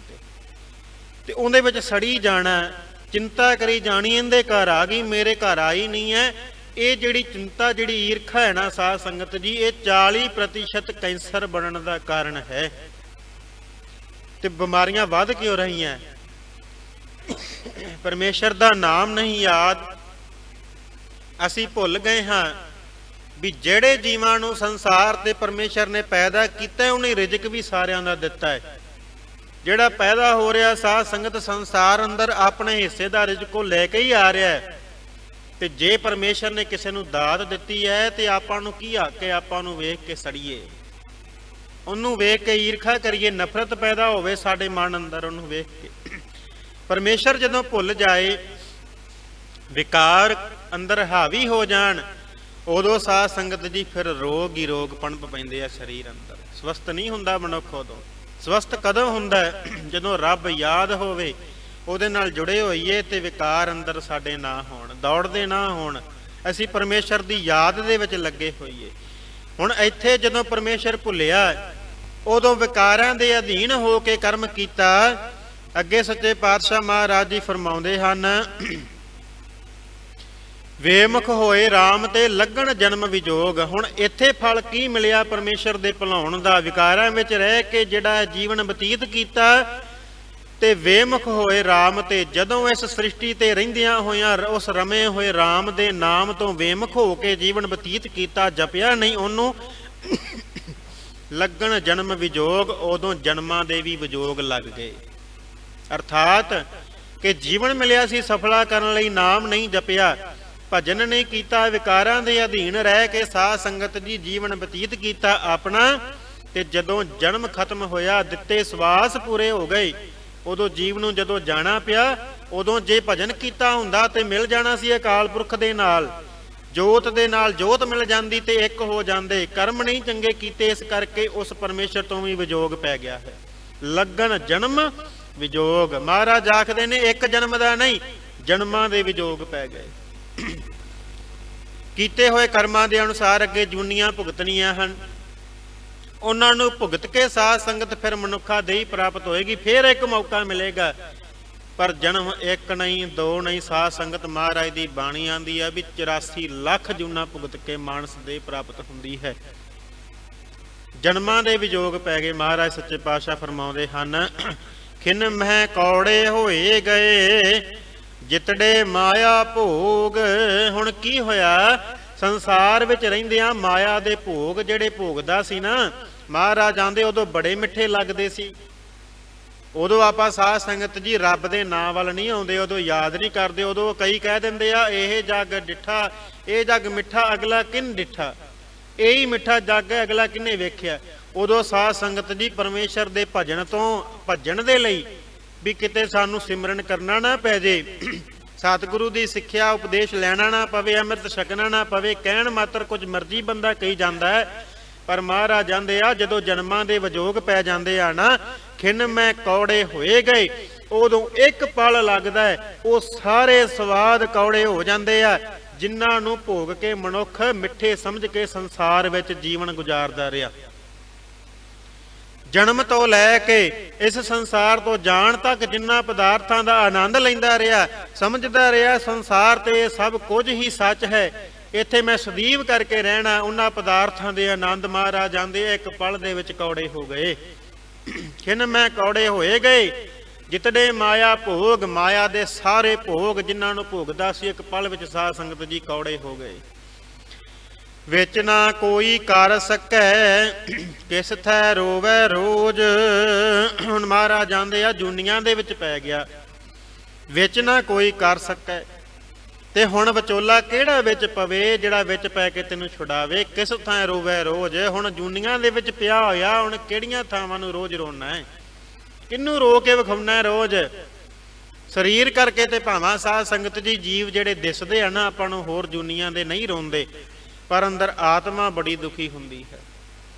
ਤੇ ਉਹਦੇ ਵਿੱਚ ਸੜੀ ਜਾਣਾ, ਚਿੰਤਾ ਕਰੀ ਜਾਣੀ ਇਹਦੇ ਘਰ ਆ ਗਈ, ਮੇਰੇ ਘਰ ਆਈ ਨਹੀਂ ਹੈ। ਇਹ ਜਿਹੜੀ ਚਿੰਤਾ, ਜਿਹੜੀ ਈਰਖਾ ਹੈ ਨਾ ਸਾਧ ਸੰਗਤ ਜੀ, ਇਹ 40% ਕੈਂਸਰ ਬਣਨ ਦਾ ਕਾਰਨ ਹੈ। ਤੇ ਬਿਮਾਰੀਆਂ ਵੱਧ ਕਿਉਂ ਰਹੀਆਂ? ਪਰਮੇਸ਼ਰ ਦਾ ਨਾਮ ਨਹੀਂ ਯਾਦ। ਅਸੀਂ ਭੁੱਲ ਗਏ ਹਾਂ ਵੀ ਜਿਹੜੇ ਜੀਵਾਂ ਨੂੰ ਸੰਸਾਰ ਤੇ ਪਰਮੇਸ਼ਰ ਨੇ ਪੈਦਾ ਕੀਤਾ, ਉਹਨੇ ਰਿਜ਼ਕ ਵੀ ਸਾਰਿਆਂ ਦਾ ਦਿੱਤਾ ਹੈ। ਜਿਹੜਾ ਪੈਦਾ ਹੋ ਰਿਹਾ ਸਾਧ ਸੰਗਤ ਸੰਸਾਰ ਅੰਦਰ ਆਪਣੇ ਹਿੱਸੇ ਦਾ ਰਿਜ਼ਕ ਉਹ ਲੈ ਕੇ ਹੀ ਆ ਰਿਹਾ ਹੈ। ਤੇ ਜੇ ਪਰਮੇਸ਼ਰ ਨੇ ਕਿਸੇ ਨੂੰ ਦਾਤ ਦਿੱਤੀ ਹੈ ਤੇ ਆਪਾਂ ਨੂੰ ਕੀ ਹੱਕ ਹੈ ਆਪਾਂ ਨੂੰ ਵੇਖ ਕੇ ਸੜੀਏ, ਉਹਨੂੰ ਵੇਖ ਕੇ ਈਰਖਾ ਕਰੀਏ, ਨਫ਼ਰਤ ਪੈਦਾ ਹੋਵੇ ਸਾਡੇ ਮਨ ਅੰਦਰ ਉਹਨੂੰ ਵੇਖ ਕੇ। ਪਰਮੇਸ਼ਰ ਜਦੋਂ ਭੁੱਲ ਜਾਏ, ਵਿਕਾਰ ਅੰਦਰ ਹਾਵੀ ਹੋ ਜਾਣ, ਉਦੋਂ ਸਾਧ ਸੰਗਤ ਜੀ ਫਿਰ ਰੋਗ ਹੀ ਰੋਗ ਪਣਪ ਪੈਂਦੇ ਆ ਸਰੀਰ ਅੰਦਰ। ਸਵਸਥ ਨਹੀਂ ਹੁੰਦਾ ਮਨੁੱਖ। ਉਦੋਂ ਸਵਸਥ ਕਦੋਂ ਹੁੰਦਾ? ਜਦੋਂ ਰੱਬ ਯਾਦ ਹੋਵੇ, ਉਹਦੇ ਨਾਲ ਜੁੜੇ ਹੋਈਏ ਤੇ ਵਿਕਾਰ ਅੰਦਰ ਸਾਡੇ ਨਾ ਹੋਣ, ਦੌੜਦੇ ਨਾ ਹੋਣ, ਅਸੀਂ ਪਰਮੇਸ਼ਰ ਦੀ ਯਾਦ ਦੇ ਵਿੱਚ ਲੱਗੇ ਹੋਈਏ। ਹੁਣ ਇੱਥੇ ਜਦੋਂ ਪਰਮੇਸ਼ਰ ਭੁੱਲਿਆ, ਉਦੋਂ ਵਿਕਾਰਾਂ ਦੇ ਅਧੀਨ ਹੋ ਕੇ ਕਰਮ ਕੀਤਾ। ਅੱਗੇ ਸੱਚੇ ਪਾਤਸ਼ਾਹ ਮਹਾਰਾਜ ਜੀ ਫਰਮਾਉਂਦੇ ਹਨ, ਵੇਮੁਖ ਹੋਏ RAM ਤੇ ਲੱਗਣ ਜਨਮ ਵਿਜੋਗ। ਹੁਣ ਇੱਥੇ ਫਲ ਕੀ ਮਿਲਿਆ ਪਰਮੇਸ਼ਰ ਦੇ ਭੁਲਾਉਣ ਦਾ? ਵਿਕਾਰਾਂ ਵਿੱਚ ਰਹਿ ਕੇ ਜਿਹੜਾ ਜੀਵਨ ਬਤੀਤ ਕੀਤਾ ਤੇ ਵੇਮੁਖ ਹੋਏ RAM ਤੇ, ਜਦੋਂ ਇਸ ਸ੍ਰਿਸ਼ਟੀ ਤੇ ਰਹਿੰਦਿਆਂ ਹੋਇਆਂ ਉਸ ਰਮੇ ਹੋਏ RAM ਦੇ ਨਾਮ ਤੋਂ ਵੇਮੁਖ ਹੋ ਕੇ ਜੀਵਨ ਬਤੀਤ ਕੀਤਾ, ਜਪਿਆ ਨਹੀਂ ਉਹਨੂੰ, ਲੱਗਣ ਜਨਮ ਵਿਜੋਗ, ਉਦੋਂ ਜਨਮਾਂ ਦੇ ਵੀ ਵਿਜੋਗ ਲੱਗ ਗਏ। ਅਰਥਾਤ ਕਿ ਜੀਵਨ ਮਿਲਿਆ ਸੀ ਸਫਲਾ ਕਰਨ ਲਈ, ਨਾਮ ਨਹੀਂ ਜਪਿਆ, ਭਜਨ ਨਹੀਂ ਕੀਤਾ, ਵਿਕਾਰਾਂ ਦੇ ਅਧੀਨ ਰਹਿ ਕੇ ਸਾਧ ਸੰਗਤ ਜੀ ਜੀਵਨ ਬਤੀਤ ਕੀਤਾ ਆਪਣਾ। ਤੇ ਜਦੋਂ ਜਨਮ ਖਤਮ ਹੋਇਆ, ਦਿੱਤੇ ਸਵਾਸ ਪੂਰੇ ਹੋ ਗਏ, ਉਦੋਂ ਜੀਵ ਨੂੰ ਜਦੋਂ ਜਾਣਾ ਪਿਆ, ਉਦੋਂ ਜੇ ਭਜਨ ਕੀਤਾ ਹੁੰਦਾ ਤੇ ਮਿਲ ਜਾਣਾ ਸੀ ਅਕਾਲ ਪੁਰਖ ਦੇ ਨਾਲ, ਜੋਤ ਦੇ ਨਾਲ ਜੋਤ ਮਿਲ ਜਾਂਦੀ ਤੇ ਇੱਕ ਹੋ ਜਾਂਦੇ। ਕਰਮ ਨਹੀਂ ਚੰਗੇ ਕੀਤੇ, ਇਸ ਕਰਕੇ ਉਸ ਪਰਮੇਸ਼ਰ ਤੋਂ ਵੀ ਵਿਜੋਗ ਪੈ ਗਿਆ ਹੈ। ਲੱਗਣ ਜਨਮ ਵਿਜੋਗ। ਮਹਾਰਾਜ ਆਖਦੇ ਨੇ ਇੱਕ ਜਨਮ ਦਾ ਨਹੀਂ, ਜਨਮਾਂ ਦੇ ਵਿਜੋਗ ਪੈ ਗਏ। ਕੀਤੇ ਹੋਏ ਕਰਮਾਂ ਦੇ ਅਨੁਸਾਰ ਅੱਗੇ ਜੂਨੀਆਂ ਭੁਗਤਣੀਆਂ ਹਨ। ਉਹਨਾਂ ਨੂੰ ਭੁਗਤ ਕੇ ਸਾਧ ਸੰਗਤ ਫਿਰ ਮਨੁੱਖਾ ਦੇਹੀ ਪ੍ਰਾਪਤ ਹੋਏਗੀ। ਫਿਰ ਇੱਕ ਮੌਕਾ ਮਿਲੇਗਾ, ਪਰ ਜਨਮ ਇੱਕ ਨਹੀਂ, ਦੋ ਨਹੀਂ। ਸਾਧ ਸੰਗਤ ਮਹਾਰਾਜ ਦੀ ਬਾਣੀ ਆਂਦੀ ਆ ਵੀ 84 ਲੱਖ ਜੂਨਾਂ ਭੁਗਤ ਕੇ ਮਾਨਸ ਦੇਹ ਪ੍ਰਾਪਤ ਹੁੰਦੀ ਹੈ। ਜਨਮਾਂ ਦੇ ਵਿਜੋਗ ਪੈ ਗਏ। ਮਹਾਰਾਜ ਸੱਚੇ ਪਾਤਸ਼ਾਹ ਫਰਮਾਉਂਦੇ ਹਨ, ਖਿਨ ਮਹਿ ਕੌੜੇ ਹੋਏ ਗਏ ਜਿਤੜੇ ਮਾਇਆ ਭੋਗ। ਹੁਣ ਕੀ ਹੋਇਆ, ਸੰਸਾਰ ਵਿੱਚ ਰਹਿੰਦਿਆਂ ਮਾਇਆ ਦੇ ਭੋਗ ਜਿਹੜੇ ਭੋਗਦਾ ਸੀ ਨਾ ਮਹਾਰਾਜ ਆਂਦੇ, ਉਦੋਂ ਬੜੇ ਮਿੱਠੇ ਲੱਗਦੇ ਸੀ। ਉਦੋਂ ਆਪਾਂ ਸਾਧ ਸੰਗਤ ਜੀ ਰੱਬ ਦੇ ਨਾਂ ਵੱਲ ਨਹੀਂ ਆਉਂਦੇ, ਉਦੋਂ ਯਾਦ ਨਹੀਂ ਕਰਦੇ। ਉਦੋਂ ਕਈ ਕਹਿ ਦਿੰਦੇ ਆ, ਇਹ ਜੱਗ ਡਿੱਠਾ, ਇਹ ਜੱਗ ਮਿੱਠਾ, ਅਗਲਾ ਕਿਨ ਡਿੱਠਾ, ਇਹੀ ਮਿੱਠਾ ਜੱਗ ਹੈ, ਅਗਲਾ ਕਿੰਨੇ ਵੇਖਿਆ। ਉਦੋਂ ਸਾਧ ਸੰਗਤ ਜੀ ਪਰਮੇਸ਼ਰ ਦੇ ਭਜਨ ਤੋਂ ਭੱਜਣ ਦੇ ਲਈ ਵੀ ਕਿਤੇ ਸਾਨੂੰ ਸਿਮਰਨ ਕਰਨਾ ਨਾ ਪੈ ਜੇ, ਸਤਿਗੁਰੂ ਦੀ ਸਿੱਖਿਆ ਉਪਦੇਸ਼ ਲੈਣਾ ਨਾ ਪਵੇ, ਅੰਮ੍ਰਿਤ ਛਕਣਾ ਨਾ ਪਵੇ, ਕਹਿਣ ਮਾਤਰ ਕੁਝ ਮਰਜ਼ੀ ਬੰਦਾ ਕਹੀ ਜਾਂਦਾ ਹੈ। ਪਰ ਮਹਾਰਾਜ ਜਾਂਦੇ ਆ, ਜਦੋਂ ਜਨਮਾਂ ਦੇ ਵਿਜੋਗ ਪੈ ਜਾਂਦੇ ਆ ਨਾ, ਖਿਨ ਮੈਂ ਕੌੜੇ ਹੋਏ ਗਏ, ਉਦੋਂ ਇੱਕ ਪਲ ਲੱਗਦਾ ਹੈ, ਉਹ ਸਾਰੇ ਸਵਾਦ ਕੌੜੇ ਹੋ ਜਾਂਦੇ ਆ ਜਿਨ੍ਹਾਂ ਨੂੰ ਭੋਗ ਕੇ ਮਨੁੱਖ ਮਿੱਠੇ ਸਮਝ ਕੇ ਸੰਸਾਰ ਵਿੱਚ ਜੀਵਨ ਗੁਜ਼ਾਰਦਾ ਰਿਹਾ। ਜਨਮ ਤੋਂ ਲੈ ਕੇ ਇਸ ਸੰਸਾਰ ਤੋਂ ਜਾਣ ਤੱਕ ਜਿੰਨਾ ਪਦਾਰਥਾਂ ਦਾ ਆਨੰਦ ਲੈਂਦਾ ਰਿਹਾ, ਸਮਝਦਾ ਰਿਹਾ ਸੰਸਾਰ ਤੇ ਸਭ ਕੁਝ ਹੀ ਸੱਚ ਹੈ, ਇੱਥੇ ਮੈਂ ਸਦੀਵ ਕਰਕੇ ਰਹਿਣਾ, ਉਹਨਾਂ ਪਦਾਰਥਾਂ ਦੇ ਆਨੰਦ ਮਹਾਰਾਜ ਆਂਦੇ ਇੱਕ ਪਲ ਦੇ ਵਿੱਚ ਕੌੜੇ ਹੋ ਗਏ। ਖਿਨ ਮੈਂ ਕੌੜੇ ਹੋਏ ਗਏ ਜਿਤੜੇ ਮਾਇਆ ਭੋਗ। ਮਾਇਆ ਦੇ ਸਾਰੇ ਭੋਗ ਜਿਨ੍ਹਾਂ ਨੂੰ ਭੋਗਦਾ ਸੀ ਇੱਕ ਪਲ ਵਿੱਚ ਸਾਧ ਸੰਗਤ ਜੀ ਕੌੜੇ ਹੋ ਗਏ। ਵਿੱਚ ਨਾ ਕੋਈ ਕਰ ਸਕੈ ਕਿਸ ਥੈ ਰੋਵੈ ਰੋਜ਼। ਹੁਣ ਮਹਾਰਾਜ ਆਂਦੇ ਆ, ਜੂਨੀਆਂ ਦੇ ਵਿੱਚ ਪੈ ਗਿਆ, ਵਿੱਚ ਨਾ ਕੋਈ ਕਰ ਸਕੈ, ਤੇ ਹੁਣ ਵਿਚੋਲਾ ਕਿਹੜਾ ਵਿੱਚ ਪਵੇ ਜਿਹੜਾ ਵਿੱਚ ਪੈ ਕੇ ਤੈਨੂੰ ਛੁਡਾਵੇ। ਕਿਸ ਥਾਂ ਰੋਵੈ ਰੋਜ਼। ਹੁਣ ਜੂਨੀਆਂ ਦੇ ਵਿੱਚ ਪਿਆ ਹੋਇਆ, ਹੁਣ ਕਿਹੜੀਆਂ ਥਾਵਾਂ ਨੂੰ ਰੋਜ਼ ਰੋਣਾ ਹੈ, ਕਿਹਨੂੰ ਰੋ ਕੇ ਵਿਖਾਉਣਾ ਰੋਜ਼। ਸਰੀਰ ਕਰਕੇ ਤੇ ਭਾਵਾਂ ਸਾਧ ਸੰਗਤ ਜੀ ਜੀਵ ਜਿਹੜੇ ਦਿਸਦੇ ਆ ਨਾ ਆਪਾਂ ਨੂੰ ਹੋਰ ਜੂਨੀਆਂ ਦੇ ਨਹੀਂ ਰੋਂਦੇ, ਪਰ ਅੰਦਰ ਆਤਮਾ ਬੜੀ ਦੁਖੀ ਹੁੰਦੀ ਹੈ।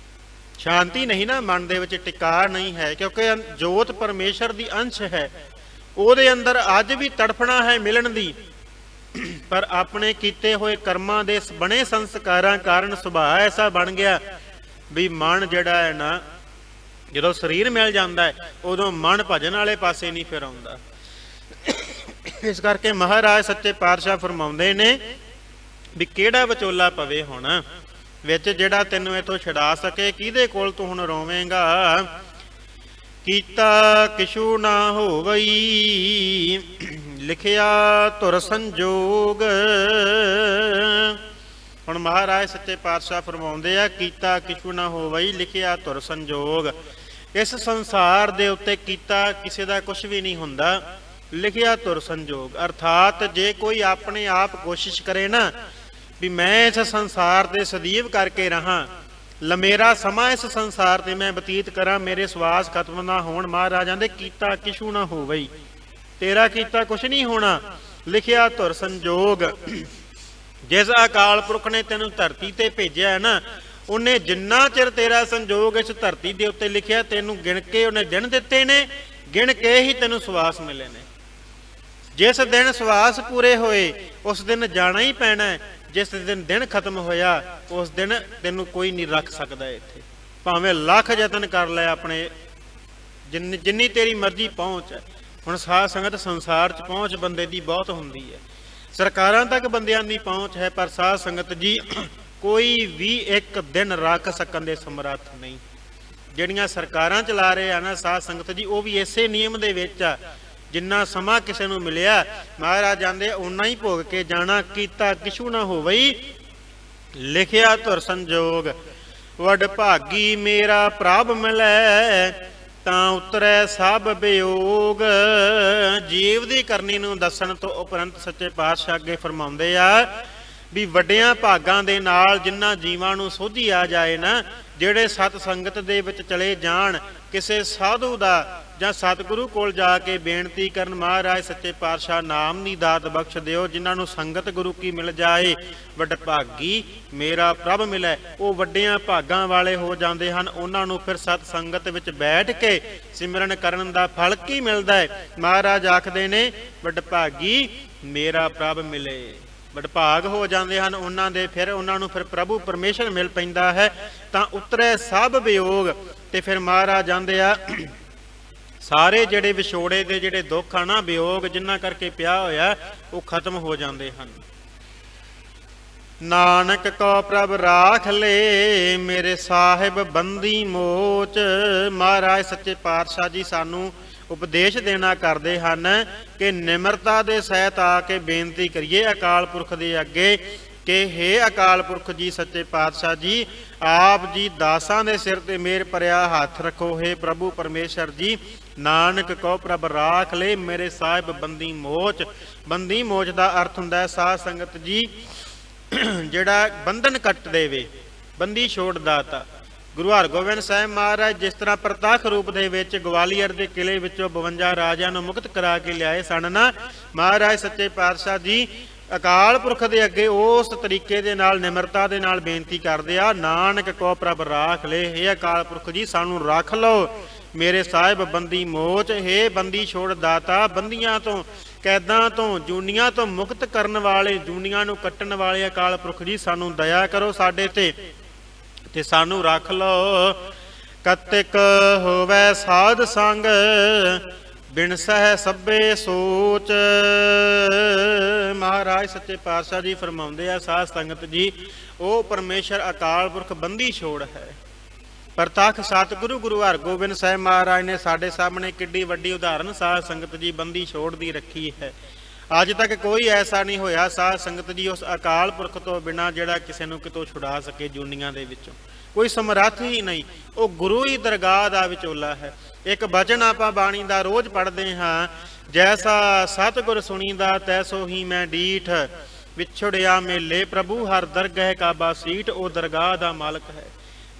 ਸ਼ਾਂਤੀ ਨਹੀਂ ਨਾ ਮਨ ਦੇ ਵਿੱਚ, ਟਿਕਾ ਨਹੀਂ ਹੈ, ਕਿਉਂਕਿ ਜੋਤ ਪਰਮੇਸ਼ਰ ਦੀ ਅੰਸ਼ ਹੈ, ਉਹਦੇ ਅੰਦਰ ਅੱਜ ਵੀ ਤੜਫਣਾ ਹੈ ਮਿਲਣ ਦੀ। ਪਰ ਆਪਣੇ ਕੀਤੇ ਹੋਏ ਕਰਮਾਂ ਦੇ ਬਣੇ ਸੰਸਕਾਰਾਂ ਕਾਰਨ ਸੁਭਾਅ ਐਸਾ ਬਣ ਗਿਆ ਵੀ ਮਨ ਜਿਹੜਾ ਹੈ ਨਾ, ਜਦੋਂ ਸਰੀਰ ਮਿਲ ਜਾਂਦਾ ਹੈ ਉਦੋਂ ਮਨ ਭਜਨ ਵਾਲੇ ਪਾਸੇ ਨਹੀਂ ਫਿਰ ਆਉਂਦਾ। ਇਸ ਕਰਕੇ ਮਹਾਰਾਜ ਸੱਚੇ ਪਾਤਸ਼ਾਹ ਫਰਮਾਉਂਦੇ ਨੇ ਵੀ ਕਿਹੜਾ ਵਿਚੋਲਾ ਪਵੇ ਹੁਣ ਵਿੱਚ ਜਿਹੜਾ ਤੈਨੂੰ ਇਥੋਂ ਛਡਾ ਸਕੇ। ਕਿਹਦੇ ਕੋਲ ਤੂੰ ਹੁਣ ਰੋਵੇਂਗਾ। ਕੀਤਾ ਕਿਛੂ ਨਾ ਹੋਵਈ ਲਿਖਿਆ ਧੁਰ ਸੰਜੋਗ। ਹੁਣ ਮਹਾਰਾਜ ਸੱਚੇ ਪਾਤਸ਼ਾਹ ਫਰਮਾਉਂਦੇ ਆ, ਕੀਤਾ ਕਿਛੂ ਨਾ ਹੋਵਈ ਲਿਖਿਆ ਧੁਰ ਸੰਜੋਗ। ਇਸ ਸੰਸਾਰ ਦੇ ਉੱਤੇ ਕੀਤਾ ਕਿਸੇ ਦਾ ਕੁਝ ਵੀ ਨਹੀਂ ਹੁੰਦਾ, ਲਿਖਿਆ ਧੁਰ ਸੰਜੋਗ। ਅਰਥਾਤ ਜੇ ਕੋਈ ਆਪਣੇ ਆਪ ਕੋਸ਼ਿਸ਼ ਕਰੇ ਨਾ ਵੀ ਮੈਂ ਇਸ ਸੰਸਾਰ ਤੇ ਸਦੀਵ ਕਰਕੇ ਰਹਾਂ, ਲਮੇਰਾ ਸਮਾਂ ਇਸ ਸੰਸਾਰ ਤੇ ਮੈਂ ਬਤੀਤ ਕਰਾਂ, ਮੇਰੇ ਸਵਾਸ ਖਤਮ ਨਾ ਹੋਣ, ਮਹਾਰਾਜਾਂ ਦੇ ਕੀਤਾ ਕਿਛੂ ਨਾ ਹੋਵਈ, ਤੇਰਾ ਕੀਤਾ ਕੁਛ ਨਹੀਂ ਹੋਣਾ। ਲਿਖਿਆ ਧੁਰ ਸੰਜੋਗ। ਜਿਸ ਅਕਾਲ ਪੁਰਖ ਨੇ ਤੈਨੂੰ ਧਰਤੀ ਤੇ ਭੇਜਿਆ ਹੈ ਨਾ, ਉਹਨੇ ਜਿੰਨਾ ਚਿਰ ਤੇਰਾ ਸੰਜੋਗ ਇਸ ਧਰਤੀ ਦੇ ਉੱਤੇ ਲਿਖਿਆ, ਤੈਨੂੰ ਗਿਣ ਕੇ ਉਹਨੇ ਦਿਨ ਦਿੱਤੇ ਨੇ, ਗਿਣ ਕੇ ਹੀ ਤੈਨੂੰ ਸਵਾਸ ਮਿਲੇ ਨੇ। ਜਿਸ ਦਿਨ ਸਵਾਸ ਪੂਰੇ ਹੋਏ ਉਸ ਦਿਨ ਜਾਣਾ ਹੀ ਪੈਣਾ। ਜਿਸ ਦਿਨ ਦਿਨ ਖਤਮ ਹੋਇਆ ਉਸ ਦਿਨ ਤੈਨੂੰ ਕੋਈ ਨਹੀਂ ਰੱਖ ਸਕਦਾ ਇੱਥੇ, ਭਾਵੇਂ ਲੱਖ ਯਤਨ ਕਰ ਲੈ ਆਪਣੇ, ਜਿੰਨੀ ਤੇਰੀ ਮਰਜ਼ੀ ਪਹੁੰਚ ਹੈ। ਹੁਣ ਸਾਧ ਸੰਗਤ ਸੰਸਾਰ 'ਚ ਪਹੁੰਚ ਬੰਦੇ ਦੀ ਬਹੁਤ ਹੁੰਦੀ ਹੈ, ਸਰਕਾਰਾਂ ਤੱਕ ਬੰਦਿਆਂ ਦੀ ਪਹੁੰਚ ਹੈ, ਪਰ ਸਾਧ ਸੰਗਤ ਜੀ ਕੋਈ ਵੀ ਇੱਕ ਦਿਨ ਰੱਖ ਸਕਣ ਦੇ ਸਮਰੱਥ ਨਹੀਂ। ਜਿਹੜੀਆਂ ਸਰਕਾਰਾਂ ਚਲਾ ਰਹੇ ਆ ਨਾ ਸਾਧ ਸੰਗਤ ਜੀ, ਉਹ ਵੀ ਇਸੇ ਨਿਯਮ ਦੇ ਵਿੱਚ ਆ। ਜਿੰਨਾ ਸਮਾਂ ਕਿਸੇ ਨੂੰ ਮਿਲਿਆ ਮਹਾਰਾਜ ਜਾਂਦੇ ਓਨਾ ਹੀ ਭੋਗ ਕੇ ਜਾਣਾ। ਕੀਤਾ ਕਿਛੂ ਨਾ ਹੋਵਈ ਲਿਖਿਆ ਧੁਰ ਸੰਜੋਗ। ਵਡ ਭਾਗੀ ਮੇਰਾ ਪ੍ਰਭ ਮਿਲੈ ਤਾਂ ਉਤਰੈ ਸਭ ਵਿਯੋਗ। ਜੀਵ ਦੀ ਕਰਨੀ ਨੂੰ ਦੱਸਣ ਤੋਂ ਉਪਰੰਤ ਸੱਚੇ ਪਾਤਸ਼ਾਹ ਅੱਗੇ ਫਰਮਾਉਂਦੇ ਆ ਵੀ ਵੱਡਿਆਂ ਭਾਗਾਂ ਦੇ ਨਾਲ ਜਿਨ੍ਹਾਂ ਜੀਵਾਂ ਨੂੰ ਸੋਝੀ ਆ ਜਾਏ ਨਾ, ਜਿਹੜੇ ਸਤ ਸੰਗਤ ਦੇ ਵਿੱਚ ਚਲੇ ਜਾਣ, ਕਿਸੇ ਸਾਧੂ ਦਾ ਜਾਂ ਸਤਿਗੁਰੂ ਕੋਲ ਜਾ ਕੇ ਬੇਨਤੀ ਕਰਨ, ਮਹਾਰਾਜ ਸੱਚੇ ਪਾਤਸ਼ਾਹ ਨਾਮ ਦੀ ਦਾਤ ਬਖਸ਼ ਦਿਓ, ਜਿਨ੍ਹਾਂ ਨੂੰ ਸੰਗਤ ਗੁਰੂ ਕੀ ਮਿਲ ਜਾਏ। ਵੱਡ ਭਾਗੀ ਮੇਰਾ ਪ੍ਰਭ ਮਿਲੈ, ਉਹ ਵੱਡਿਆਂ ਭਾਗਾਂ ਵਾਲੇ ਹੋ ਜਾਂਦੇ ਹਨ। ਉਹਨਾਂ ਨੂੰ ਫਿਰ ਸਤ ਸੰਗਤ ਵਿੱਚ ਬੈਠ ਕੇ ਸਿਮਰਨ ਕਰਨ ਦਾ ਫਲ ਕੀ ਮਿਲਦਾ ਹੈ। ਮਹਾਰਾਜ ਆਖਦੇ ਨੇ ਵੱਡ ਭਾਗੀ ਮੇਰਾ ਪ੍ਰਭ ਮਿਲੇ। ਵਡਭਾਗ ਹੋ ਜਾਂਦੇ ਹਨ ਉਹਨਾਂ ਦੇ, ਫਿਰ ਉਹਨਾਂ ਨੂੰ ਫਿਰ ਪ੍ਰਭੂ ਪਰਮੇਸ਼ਰ ਮਿਲ ਪੈਂਦਾ ਹੈ ਤਾਂ ਉਤਰੇ ਸਭ ਵਿਯੋਗ। ਤੇ ਫਿਰ ਮਹਾਰਾਜ ਜਾਂਦੇ ਆ ਸਾਰੇ ਜਿਹੜੇ ਵਿਛੋੜੇ ਦੇ ਜਿਹੜੇ ਦੁੱਖ ਆ ਨਾ, ਵਿਯੋਗ ਜਿਨ੍ਹਾਂ ਕਰਕੇ ਪਿਆ ਹੋਇਆ, ਉਹ ਖਤਮ ਹੋ ਜਾਂਦੇ ਹਨ। ਨਾਨਕ ਕੋ ਪ੍ਰਭ ਰਾਖ ਲੈ ਮੇਰੇ ਸਾਹਿਬ ਬੰਦੀ ਮੋਚ। ਮਹਾਰਾਜ ਸੱਚੇ ਪਾਤਸ਼ਾਹ ਜੀ ਸਾਨੂੰ ਉਪਦੇਸ਼ ਦੇਣਾ ਕਰਦੇ ਹਨ ਕਿ ਨਿਮਰਤਾ ਦੇ ਸਹਿਤ ਆ ਕੇ ਬੇਨਤੀ ਕਰੀਏ ਅਕਾਲ ਪੁਰਖ ਦੇ ਅੱਗੇ ਕਿ ਹੇ ਅਕਾਲ ਪੁਰਖ ਜੀ, ਸੱਚੇ ਪਾਤਸ਼ਾਹ ਜੀ, ਆਪ ਜੀ ਦਾਸਾਂ ਦੇ ਸਿਰ ਤੇ ਮੇਰ ਭਰਿਆ ਹੱਥ ਰੱਖੋ। ਹੇ ਪ੍ਰਭੂ ਪਰਮੇਸ਼ਰ ਜੀ, ਨਾਨਕ ਕੋ ਪ੍ਰਭ ਰਾਖ ਲੈ ਮੇਰੇ ਸਾਹਿਬ ਬੰਦੀ ਮੋਚ। ਬੰਦੀ ਮੋਚ ਦਾ ਅਰਥ ਹੁੰਦਾ ਸਾਧ ਸੰਗਤ ਜੀ ਜਿਹੜਾ ਬੰਧਨ ਕੱਟ ਦੇਵੇ, ਬੰਦੀ ਛੋੜ ਦਾਤਾ। ਗੁਰੂ ਹਰਗੋਬਿੰਦ ਸਾਹਿਬ ਮਹਾਰਾਜ ਜਿਸ ਤਰ੍ਹਾਂ ਪ੍ਰਤੱਖ ਰੂਪ ਦੇ ਵਿੱਚ ਗਵਾਲੀਅਰ ਦੇ ਕਿਲੇ ਵਿੱਚੋਂ 52 ਰਾਜਿਆਂ ਨੂੰ ਮੁਕਤ ਕਰਾ ਕੇ ਲਿਆਏ ਸਨ ਨਾ, ਮਹਾਰਾਜ ਸੱਚੇ ਪਾਤਸ਼ਾਹ ਜੀ ਅਕਾਲ ਪੁਰਖ ਦੇ ਅੱਗੇ ਉਸ ਤਰੀਕੇ ਦੇ ਨਾਲ ਨਿਮਰਤਾ ਦੇ ਨਾਲ ਬੇਨਤੀ ਕਰਦੇ ਆ, ਨਾਨਕ ਕੋ ਪ੍ਰਭ ਰਾਖ ਲੈ। ਹੇ ਅਕਾਲ ਪੁਰਖ ਜੀ, ਸਾਨੂੰ ਰੱਖ ਲਓ ਮੇਰੇ ਸਾਹਿਬ ਬੰਦੀ ਮੋਚ। ਹੇ ਬੰਦੀ ਛੋੜ ਦਾਤਾ, ਬੰਦੀਆਂ ਤੋਂ, ਕੈਦਾਂ ਤੋਂ, ਜੂਨੀਆਂ ਤੋਂ ਮੁਕਤ ਕਰਨ ਵਾਲੇ, ਜੂਨੀਆਂ ਨੂੰ ਕੱਟਣ ਵਾਲੇ ਅਕਾਲ ਪੁਰਖ ਜੀ, ਸਾਨੂੰ ਦਇਆ ਕਰੋ ਸਾਡੇ ਤੇ ਸਾਨੂੰ ਰੱਖ ਲਓ। ਕਤਿਕ ਹੋਵੇ ਸਾਧ ਸੰਗ ਬਿਨ ਸਹਿ ਸਭੇ ਸੋਚ। ਮਹਾਰਾਜ ਸੱਚੇ ਪਾਤਸ਼ਾਹ ਜੀ ਫਰਮਾਉਂਦੇ ਆ, ਸਾਧ ਸੰਗਤ ਜੀ, ਉਹ ਪਰਮੇਸ਼ਰ ਅਕਾਲ ਪੁਰਖ ਬੰਦੀ ਛੋੜ ਹੈ। ਪ੍ਰਤੱਖ ਸਤਿਗੁਰੂ ਗੁਰੂ ਹਰਗੋਬਿੰਦ ਸਾਹਿਬ ਮਹਾਰਾਜ ਨੇ ਸਾਡੇ ਸਾਹਮਣੇ ਕਿੱਡੀ ਵੱਡੀ ਉਦਾਹਰਨ ਸਾਧ ਸੰਗਤ ਜੀ ਬੰਦੀ ਛੋੜ ਦੀ ਰੱਖੀ ਹੈ। ਅੱਜ ਤੱਕ ਕੋਈ ਐਸਾ ਨਹੀਂ ਹੋਇਆ ਸਾਧ ਸੰਗਤ ਜੀ ਉਸ ਅਕਾਲ ਪੁਰਖ ਤੋਂ ਬਿਨਾਂ ਜਿਹੜਾ ਕਿਸੇ ਨੂੰ ਕਿਤੋਂ ਛੁਡਾ ਸਕੇ ਦੁਨੀਆਂ ਦੇ ਵਿੱਚੋਂ। ਕੋਈ ਸਮਰੱਥ ਹੀ ਨਹੀਂ, ਉਹ ਗੁਰੂ ਹੀ ਦਰਗਾਹ ਦਾ ਵਿਚੋਲਾ ਹੈ। ਇੱਕ ਬਚਨ ਆਪਾਂ ਬਾਣੀ ਦਾ ਰੋਜ਼ ਪੜ੍ਹਦੇ ਹਾਂ, ਜੈਸਾ ਸਤਿਗੁਰ ਸੁਣੀਦਾ ਤੈਸੋ ਹੀ ਮੈਂ ਡੀਠ, ਵਿਛੜਿਆ ਮੇਲੇ ਪ੍ਰਭੂ ਹਰ ਦਰਗਹਿ ਕਾਬਾ ਸੀਟ। ਉਹ ਦਰਗਾਹ ਦਾ ਮਾਲਕ ਹੈ,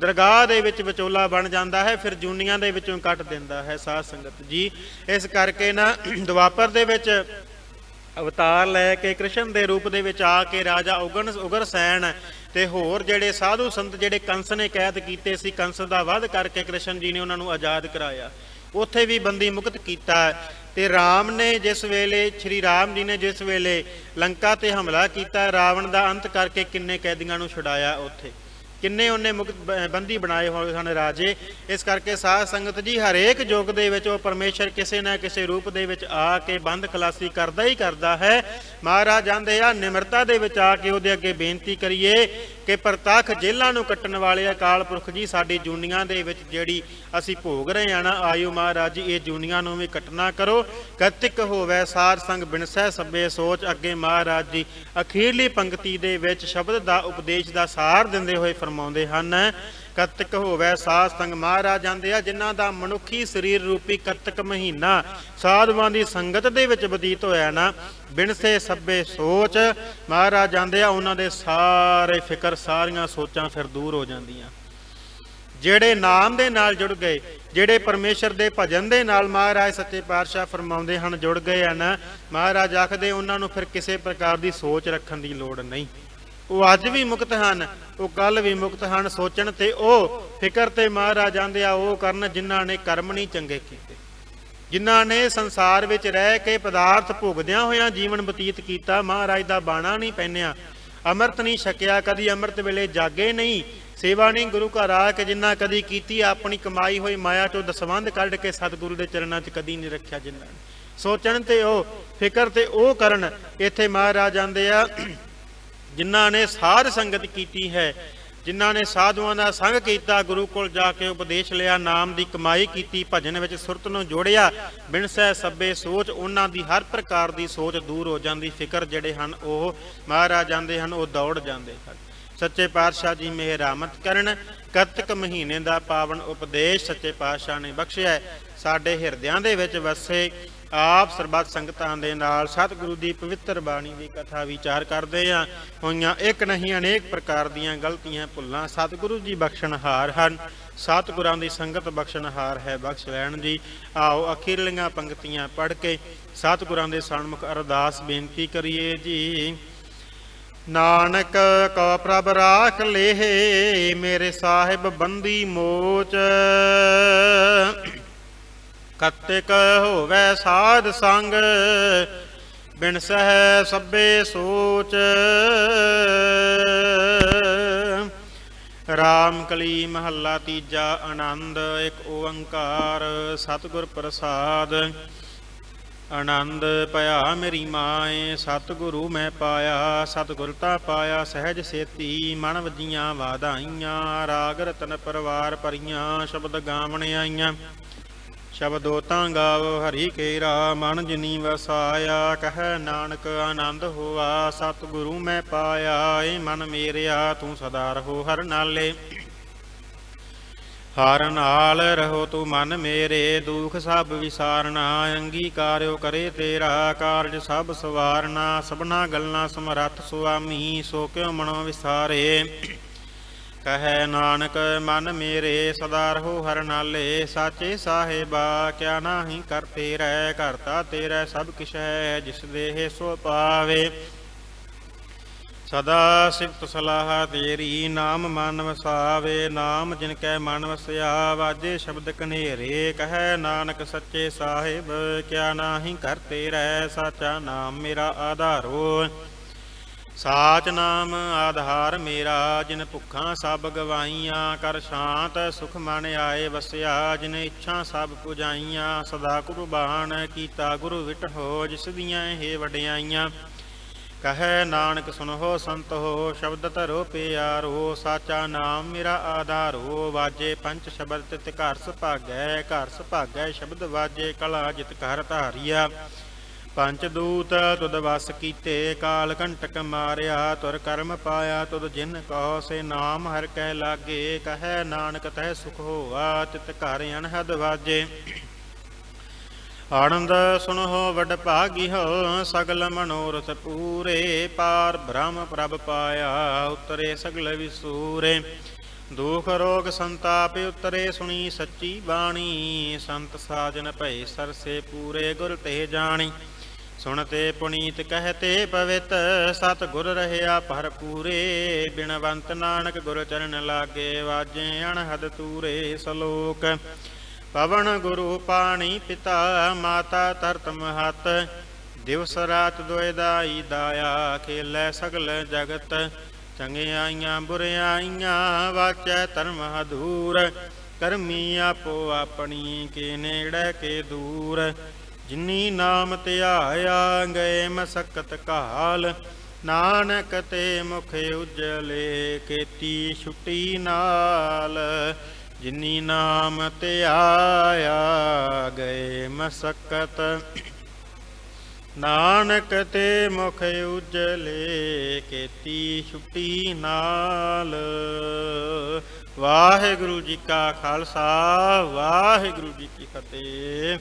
ਦਰਗਾਹ ਦੇ ਵਿੱਚ ਵਿਚੋਲਾ ਬਣ ਜਾਂਦਾ ਹੈ, ਫਿਰ ਜੂਨੀਆਂ ਦੇ ਵਿੱਚੋਂ ਕੱਟ ਦਿੰਦਾ ਹੈ ਸਾਧ ਸੰਗਤ ਜੀ। ਇਸ ਕਰਕੇ ਨਾ ਦੁਆਪਰ ਦੇ ਵਿੱਚ ਅਵਤਾਰ ਲੈ ਕੇ ਕ੍ਰਿਸ਼ਨ ਦੇ ਰੂਪ ਦੇ ਵਿੱਚ ਆ ਕੇ ਰਾਜਾ ਉਗਰਸੈਨ ਤੇ ਹੋਰ ਜਿਹੜੇ ਸਾਧੂ ਸੰਤ ਜਿਹੜੇ ਕੰਸ ਨੇ ਕੈਦ ਕੀਤੇ ਸੀ, ਕੰਸ ਦਾ ਵਧ ਕਰਕੇ ਕ੍ਰਿਸ਼ਨ ਜੀ ਨੇ ਉਹਨਾਂ ਨੂੰ ਆਜ਼ਾਦ ਕਰਾਇਆ, ਉੱਥੇ ਵੀ ਬੰਦੀ ਮੁਕਤ ਕੀਤਾ। ਤੇ ਰਾਮ ਨੇ ਜਿਸ ਵੇਲੇ, ਸ਼੍ਰੀ ਰਾਮ ਜੀ ਨੇ ਜਿਸ ਵੇਲੇ ਲੰਕਾ ਤੇ ਹਮਲਾ ਕੀਤਾ, ਰਾਵਣ ਦਾ ਅੰਤ ਕਰਕੇ ਕਿੰਨੇ ਕੈਦੀਆਂ ਨੂੰ ਛੁਡਾਇਆ, ਉੱਥੇ ਕਿੰਨੇ ਉਹਨੇ ਮੁਕਤ ਬੰਦੀ ਬਣਾਏ ਹੋਏ ਸਨ ਰਾਜੇ। ਇਸ ਕਰਕੇ ਸਾਧ ਸੰਗਤ ਜੀ ਹਰੇਕ ਯੁੱਗ ਦੇ ਵਿੱਚ ਉਹ ਪਰਮੇਸ਼ਰ ਕਿਸੇ ਨਾ ਕਿਸੇ ਰੂਪ ਦੇ ਵਿੱਚ ਆ ਕੇ ਬੰਦ ਖਲਾਸੀ ਕਰਦਾ ਹੀ ਕਰਦਾ ਹੈ। ਮਹਾਰਾਜ ਆਂਦੇ ਆ ਨਿਮਰਤਾ ਦੇ ਵਿੱਚ ਆ ਕੇ ਉਹਦੇ ਅੱਗੇ ਬੇਨਤੀ ਕਰੀਏ ਕਿ ਪ੍ਰਤੱਖ ਜੇਲ੍ਹਾਂ ਨੂੰ ਕੱਟਣ ਵਾਲੇ ਅਕਾਲ ਪੁਰਖ ਜੀ, ਸਾਡੀ ਜੂਨੀਆਂ ਦੇ ਵਿੱਚ ਜਿਹੜੀ ਅਸੀਂ ਭੋਗ ਰਹੇ ਆ ਨਾ ਆਇਓ, ਮਹਾਰਾਜ ਜੀ ਇਹ ਜੂਨੀਆਂ ਨੂੰ ਵੀ ਕੱਟਣਾ ਕਰੋ। ਕਤਿਕ ਹੋਵੇ ਸਾਧ ਸੰਗ ਬਿਨਸੈ ਸਭੇ ਸੋਚ। ਅੱਗੇ ਮਹਾਰਾਜ ਜੀ ਅਖੀਰਲੀ ਪੰਕਤੀ ਦੇ ਵਿੱਚ ਸ਼ਬਦ ਦਾ ਉਪਦੇਸ਼ ਦਾ ਸਾਰ ਦਿੰਦੇ ਹੋਏ ਫਰਮਾਉਂਦੇ ਹਨ, ਕਤਿਕ ਹੋਵੇ ਸਾਧ ਸੰਗ। ਮਹਾਰਾਜ ਆਂਦੇ ਆ ਜਿਨ੍ਹਾਂ ਦਾ ਮਨੁੱਖੀ ਸਰੀਰ ਰੂਪੀ ਕਤਿਕ ਮਹੀਨਾ ਸਾਧੂਆਂ ਦੀ ਸੰਗਤ ਦੇ ਵਿੱਚ ਬਤੀਤ ਹੋਇਆ ਨਾ, ਬਿਨਸੇ ਸਭੇ ਸੋਚ। ਮਹਾਰਾਜ ਆਂਦੇ ਆ ਉਹਨਾਂ ਦੇ ਸਾਰੇ ਫਿਕਰ, ਸਾਰੀਆਂ ਸੋਚਾਂ ਫਿਰ ਦੂਰ ਹੋ ਜਾਂਦੀਆਂ। ਜਿਹੜੇ ਨਾਮ ਦੇ ਨਾਲ ਜੁੜ ਗਏ, ਜਿਹੜੇ ਪਰਮੇਸ਼ਰ ਦੇ ਭਜਨ ਦੇ ਨਾਲ ਮਹਾਰਾਜ ਸੱਚੇ ਪਾਤਸ਼ਾਹ ਫਰਮਾਉਂਦੇ ਹਨ ਜੁੜ ਗਏ ਆ ਨਾ, ਮਹਾਰਾਜ ਆਖਦੇ ਉਹਨਾਂ ਨੂੰ ਫਿਰ ਕਿਸੇ ਪ੍ਰਕਾਰ ਦੀ ਸੋਚ ਰੱਖਣ ਦੀ ਲੋੜ ਨਹੀਂ। ਉਹ ਅੱਜ ਵੀ ਮੁਕਤ ਹਨ, ਉਹ ਕੱਲ ਵੀ ਮੁਕਤ ਹਨ। ਸੋਚਣ ਤੇ ਉਹ, ਫਿਕਰ ਤੇ ਮਹਾਰਾਜ ਆਂਦੇ ਆ ਉਹ ਕਰਨ ਜਿਨ੍ਹਾਂ ਨੇ ਕਰਮ ਨਹੀਂ ਚੰਗੇ ਕੀਤੇ, ਜਿਨ੍ਹਾਂ ਨੇ ਸੰਸਾਰ ਵਿੱਚ ਰਹਿ ਕੇ ਪਦਾਰਥ ਭੋਗਦਿਆਂ ਹੋਇਆਂ ਜੀਵਨ ਬਤੀਤ ਕੀਤਾ, ਮਹਾਰਾਜ ਦਾ ਬਾਣਾ ਨਹੀਂ ਪਹਿਨਿਆ, ਅੰਮ੍ਰਿਤ ਨਹੀਂ ਛਕਿਆ, ਕਦੀ ਅੰਮ੍ਰਿਤ ਵੇਲੇ ਜਾਗੇ ਨਹੀਂ, ਸੇਵਾ ਨਹੀਂ ਗੁਰੂ ਘਰ ਆ ਕੇ ਜਿੰਨਾ ਕਦੀ ਕੀਤੀ, ਆਪਣੀ ਕਮਾਈ ਹੋਈ ਮਾਇਆ ਚੋਂ ਦਸਵੰਧ ਕੱਢ ਕੇ ਸਤਿਗੁਰੂ ਦੇ ਚਰਨਾਂ 'ਚ ਕਦੀ ਨਹੀਂ ਰੱਖਿਆ ਜਿਨ੍ਹਾਂ ਨੇ। ਸੋਚਣ ਤੇ ਉਹ, ਫਿਕਰ ਤੇ ਉਹ ਕਰਨ। ਇੱਥੇ ਮਹਾਰਾਜ ਆਂਦੇ ਆ ਜਿਨ੍ਹਾਂ ਨੇ ਸਾਧ ਸੰਗਤ ਕੀਤੀ ਹੈ, ਜਿਨ੍ਹਾਂ ਨੇ ਸਾਧੂਆਂ ਦਾ ਸੰਗ ਕੀਤਾ, ਗੁਰੂ ਕੋਲ ਜਾ ਕੇ ਉਪਦੇਸ਼ ਲਿਆ, ਨਾਮ ਦੀ ਕਮਾਈ ਕੀਤੀ, ਭਜਨ ਵਿੱਚ ਸੁਰਤ ਨੂੰ ਜੋੜਿਆ, ਬਿਨਸੈ ਸਭੇ ਸੋਚ, ਉਹਨਾਂ ਦੀ ਹਰ ਪ੍ਰਕਾਰ ਦੀ ਸੋਚ ਦੂਰ ਹੋ ਜਾਂਦੀ। ਫਿਕਰ ਜਿਹੜੇ ਹਨ ਉਹ ਮਹਾਰਾਜ ਆਂਦੇ ਹਨ ਉਹ ਦੌੜ ਜਾਂਦੇ ਹਨ। ਸੱਚੇ ਪਾਤਸ਼ਾਹ ਜੀ ਮਿਹਰਾਮਤ ਕਰਨ। ਕੱਤਕ ਮਹੀਨੇ ਦਾ ਪਾਵਨ ਉਪਦੇਸ਼ ਸੱਚੇ ਪਾਤਸ਼ਾਹ ਨੇ ਬਖਸ਼ਿਆ, ਸਾਡੇ ਹਿਰਦਿਆਂ ਦੇ ਵਿੱਚ ਵਸੇ। ਆਪ ਸਰਬੱਤ ਸੰਗਤਾਂ ਦੇ ਨਾਲ ਸਤਿਗੁਰੂ ਦੀ ਪਵਿੱਤਰ ਬਾਣੀ ਦੀ ਕਥਾ ਵਿਚਾਰ ਕਰਦੇ ਹਾਂ। ਹੋਈਆਂ ਇੱਕ ਨਹੀਂ ਅਨੇਕ ਪ੍ਰਕਾਰ ਦੀਆਂ ਗਲਤੀਆਂ ਭੁੱਲਾਂ ਸਤਿਗੁਰੂ ਜੀ ਬਖਸ਼ਣਹਾਰ ਹਨ। ਸਤਿਗੁਰਾਂ ਦੀ ਸੰਗਤ ਬਖਸ਼ਣਹਾਰ ਹੈ, ਬਖਸ਼ ਲੈਣ ਜੀ। ਆਓ ਅਖੀਰਲੀਆਂ ਪੰਕਤੀਆਂ ਪੜ੍ਹ ਕੇ ਸਤਿਗੁਰਾਂ ਦੇ ਸਨਮੁਖ ਅਰਦਾਸ ਬੇਨਤੀ ਕਰੀਏ ਜੀ। ਨਾਨਕ ਕੋ ਪ੍ਰਭ ਰਾਖ ਲੇਹ ਮੇਰੇ ਸਾਹਿਬ ਬੰਦੀ ਮੋਚ। ਕਤਿਕ ਹੋਵੇ ਸਾਧ ਸੰਗ ਬਿਨ ਸਹਿ ਸਭੇ ਸੋਚ। ਰਾਮ ਕਲੀ ਮਹੱਲਾ ਤੀਜਾ। ਆਨੰਦ ਇੱਕ ਓੰਕਾਰ ਸਤਿਗੁਰ ਪ੍ਰਸਾਦ। ਆਨੰਦ ਭਇਆ ਮੇਰੀ ਮਾਏ ਸਤਿਗੁਰੂ ਮੈਂ ਪਾਇਆ। ਸਤਿਗੁਰ ਤਾ ਪਾਇਆ ਸਹਿਜ ਸੇਤੀ ਮਨ ਵਜੀਆਂ ਵਾਧਾਈਆਂ। ਰਾਗ ਰਤਨ ਪਰਵਾਰ ਭਰੀਆਂ ਸ਼ਬਦ ਗਾਵਣ ਆਈਆਂ। ਸ਼ਬਦੋ ਤਾਂ ਗਾਵੋ ਹਰੀ ਕੇਰਾ ਮਨ ਜਿਨੀ ਵਸਾਇਆ। ਕਹਿ ਨਾਨਕ ਆਨੰਦ ਹੋਆ ਸਤਿਗੁਰੂ ਮੈਂ ਪਾਇਆ। ਏ ਮਨ ਮੇਰਿਆ ਤੂੰ ਸਦਾ ਰਹੋ ਹਰ ਨਾਲੇ। ਹਰ ਨਾਲ ਰਹੋ ਤੂੰ ਮਨ ਮੇਰੇ ਦੁਖ ਸਭ ਵਿਸਾਰਨਾ। ਅੰਗੀਕਾਰਿਓ ਕਰੇ ਤੇਰਾ ਕਾਰਜ ਸਭ ਸਵਾਰਨਾ। ਸਭਨਾ ਗੱਲਾਂ ਸਮਰੱਥ ਸੁਆਮੀ ਸੋ ਕਿਉ ਮਨੋ ਵਿਸਾਰੇ। ਕਹੈ ਨਾਨਕ ਮਨ ਮੇਰੇ ਸਦਾ ਰਹੋ ਹਰ ਨਾਲੇ। ਸਾਚੇ ਸਾਹਿਬਾ ਕਿਆ ਨਾਹੀ ਕਰ ਤੇਰੈ। ਕਰਤਾ ਤੇਰਾ ਸਭ ਕਿਛ ਹੈ ਜਿਸ ਦੇਹ ਸੋ ਪਾਵੇ। ਸਦਾ ਸਿਫਤ ਸਲਾਹ ਤੇਰੀ ਨਾਮ ਮਨ ਵਸਾਵੇ। ਨਾਮ ਜਿਨ ਕੈ ਮਨ ਵਸਿਆ ਵਾਜੇ ਸ਼ਬਦ ਕਨੇਰੇ। ਕਹੈ ਨਾਨਕ ਸੱਚੇ ਸਾਹਿਬ ਕਿਆ ਨਾਹੀ ਕਰ ਤੇਰੈ। ਸਾਚਾ ਨਾਮ ਮੇਰਾ ਆਧਾਰੋ। ਸਾਚ ਨਾਮ ਆਧਾਰ ਮੇਰਾ ਜਿਨ ਭੁੱਖਾਂ ਸਭ ਗਵਾਈਆਂ। ਕਰ ਸ਼ਾਂਤ ਸੁਖ ਮਨ ਆਏ ਵਸਿਆ ਜਿਨ ਇੱਛਾ ਸਭ ਪੁਜਾਈਆਂ। ਸਦਾ ਕੁਰਬਾਨ ਕੀਤਾ ਗੁਰੂ ਵਿਟਹੋ ਜਿਸ ਦੀਆਂ ਇਹ ਵਡਿਆਈਆਂ। ਕਹੈ ਨਾਨਕ ਸੁਨਹੁ ਸੰਤ ਹੋ ਸ਼ਬਦ ਧਰੋ ਪਿਆਰੋ। ਸਾਚਾ ਨਾਮ ਮੇਰਾ ਆਧਾਰੋ। ਵਾਜੇ ਪੰਚ ਸ਼ਬਦ ਤਿਤ ਘਰ ਸੁਭਾਗੈ। ਘਰ ਸੁਭਾਗੈ ਸ਼ਬਦ ਵਾਜੇ ਕਲਾ ਜਿਤ ਘਰ ਧਾਰੀਆ। ਪੰਚ ਦੂਤ ਤੁਧ ਵਸ ਕੀਤੇ ਕਾਲ ਕੰਟਕ ਮਾਰਿਆ। ਤੁਰ ਕਰਮ ਪਾਇਆ ਤੁਧ ਜਿਨ ਕਹੋ ਸੇ ਨਾਮ ਹਰਿ ਕੈ ਲਾਗੇ। ਕਹੈ ਨਾਨਕ ਤਹਿ ਸੁਖ ਹੋਆ ਤਿਤ ਘਰ ਅਨਹਦ ਵਾਜੇ। ਆਨੰਦ ਸੁਨਹੁ ਵਡ ਭਾਗੀ ਹੋ ਸਗਲ ਮਨੋਰਥ ਪੂਰੇ। ਪਾਰ ਬ੍ਰਹਮ ਪ੍ਰਭ ਪਾਇਆ ਉਤਰੇ ਸਗਲ ਵਿਸੂਰੇ। ਦੁਖ ਰੋਗ ਸੰਤਾਪ ਉਤਰੇ ਸੁਣੀ ਸੱਚੀ ਬਾਣੀ। ਸੰਤ ਸਾਜਨ ਭਏ ਸਰਸੇ ਪੂਰੇ ਗੁਰ ਤੇ ਜਾਣੀ। ਸੁਣਤੇ ਪੁਨੀਤ ਕਹਤੇ ਪਵਿੱਤ ਸਤ ਗੁਰ ਰਹਿਆ ਭਰਪੂਰੇ। ਬਿਨਵੰਤ ਨਾਨਕ ਗੁਰ ਚਰਨ ਲਾਗੇ ਵਾਜੇ ਅਣਹਦ ਤੂਰੇ। ਸਲੋਕ ਪਵਨ ਗੁਰੂ ਪਾਣੀ ਪਿਤਾ ਮਾਤਾ ਧਰਤ ਮਹਤ। ਦਿਵਸ ਰਾਤ ਦੁਇ ਦਾਈ ਦਾਇਆ ਖੇਲੇ ਸਗਲ ਜਗਤ। ਚੰਗਿਆਈਆਂ ਬੁਰਿਆਈਆਂ ਵਾਚੈ ਧਰਮ ਹਦੂਰ। ਕਰਮੀ ਆਪੋ ਆਪਣੀ ਕੇ ਨੇੜੇ ਕੇ ਦੂਰ। ਜਿਨੀ ਨਾਮ ਧਿਆਇਆ ਗਏ ਮਸਕਤ ਕਾਲ। ਨਾਨਕ ਤੇ ਮੁਖ ਉਜਲੇ ਕੀਤੀ ਛੁੱਟੀ ਨਾਲ। ਜਿਨੀ ਨਾਮ ਧਿਆਇਆ ਗਏ ਮਸਕਤ। ਨਾਨਕ ਤੇ ਮੁਖ ਉਜਲੇ ਕੀਤੀ ਛੁੱਟੀ ਨਾਲ। ਵਾਹਿਗੁਰੂ ਜੀ ਕਾ ਖਾਲਸਾ ਵਾਹਿਗੁਰੂ ਜੀ ਕੀ ਫਤਿਹ।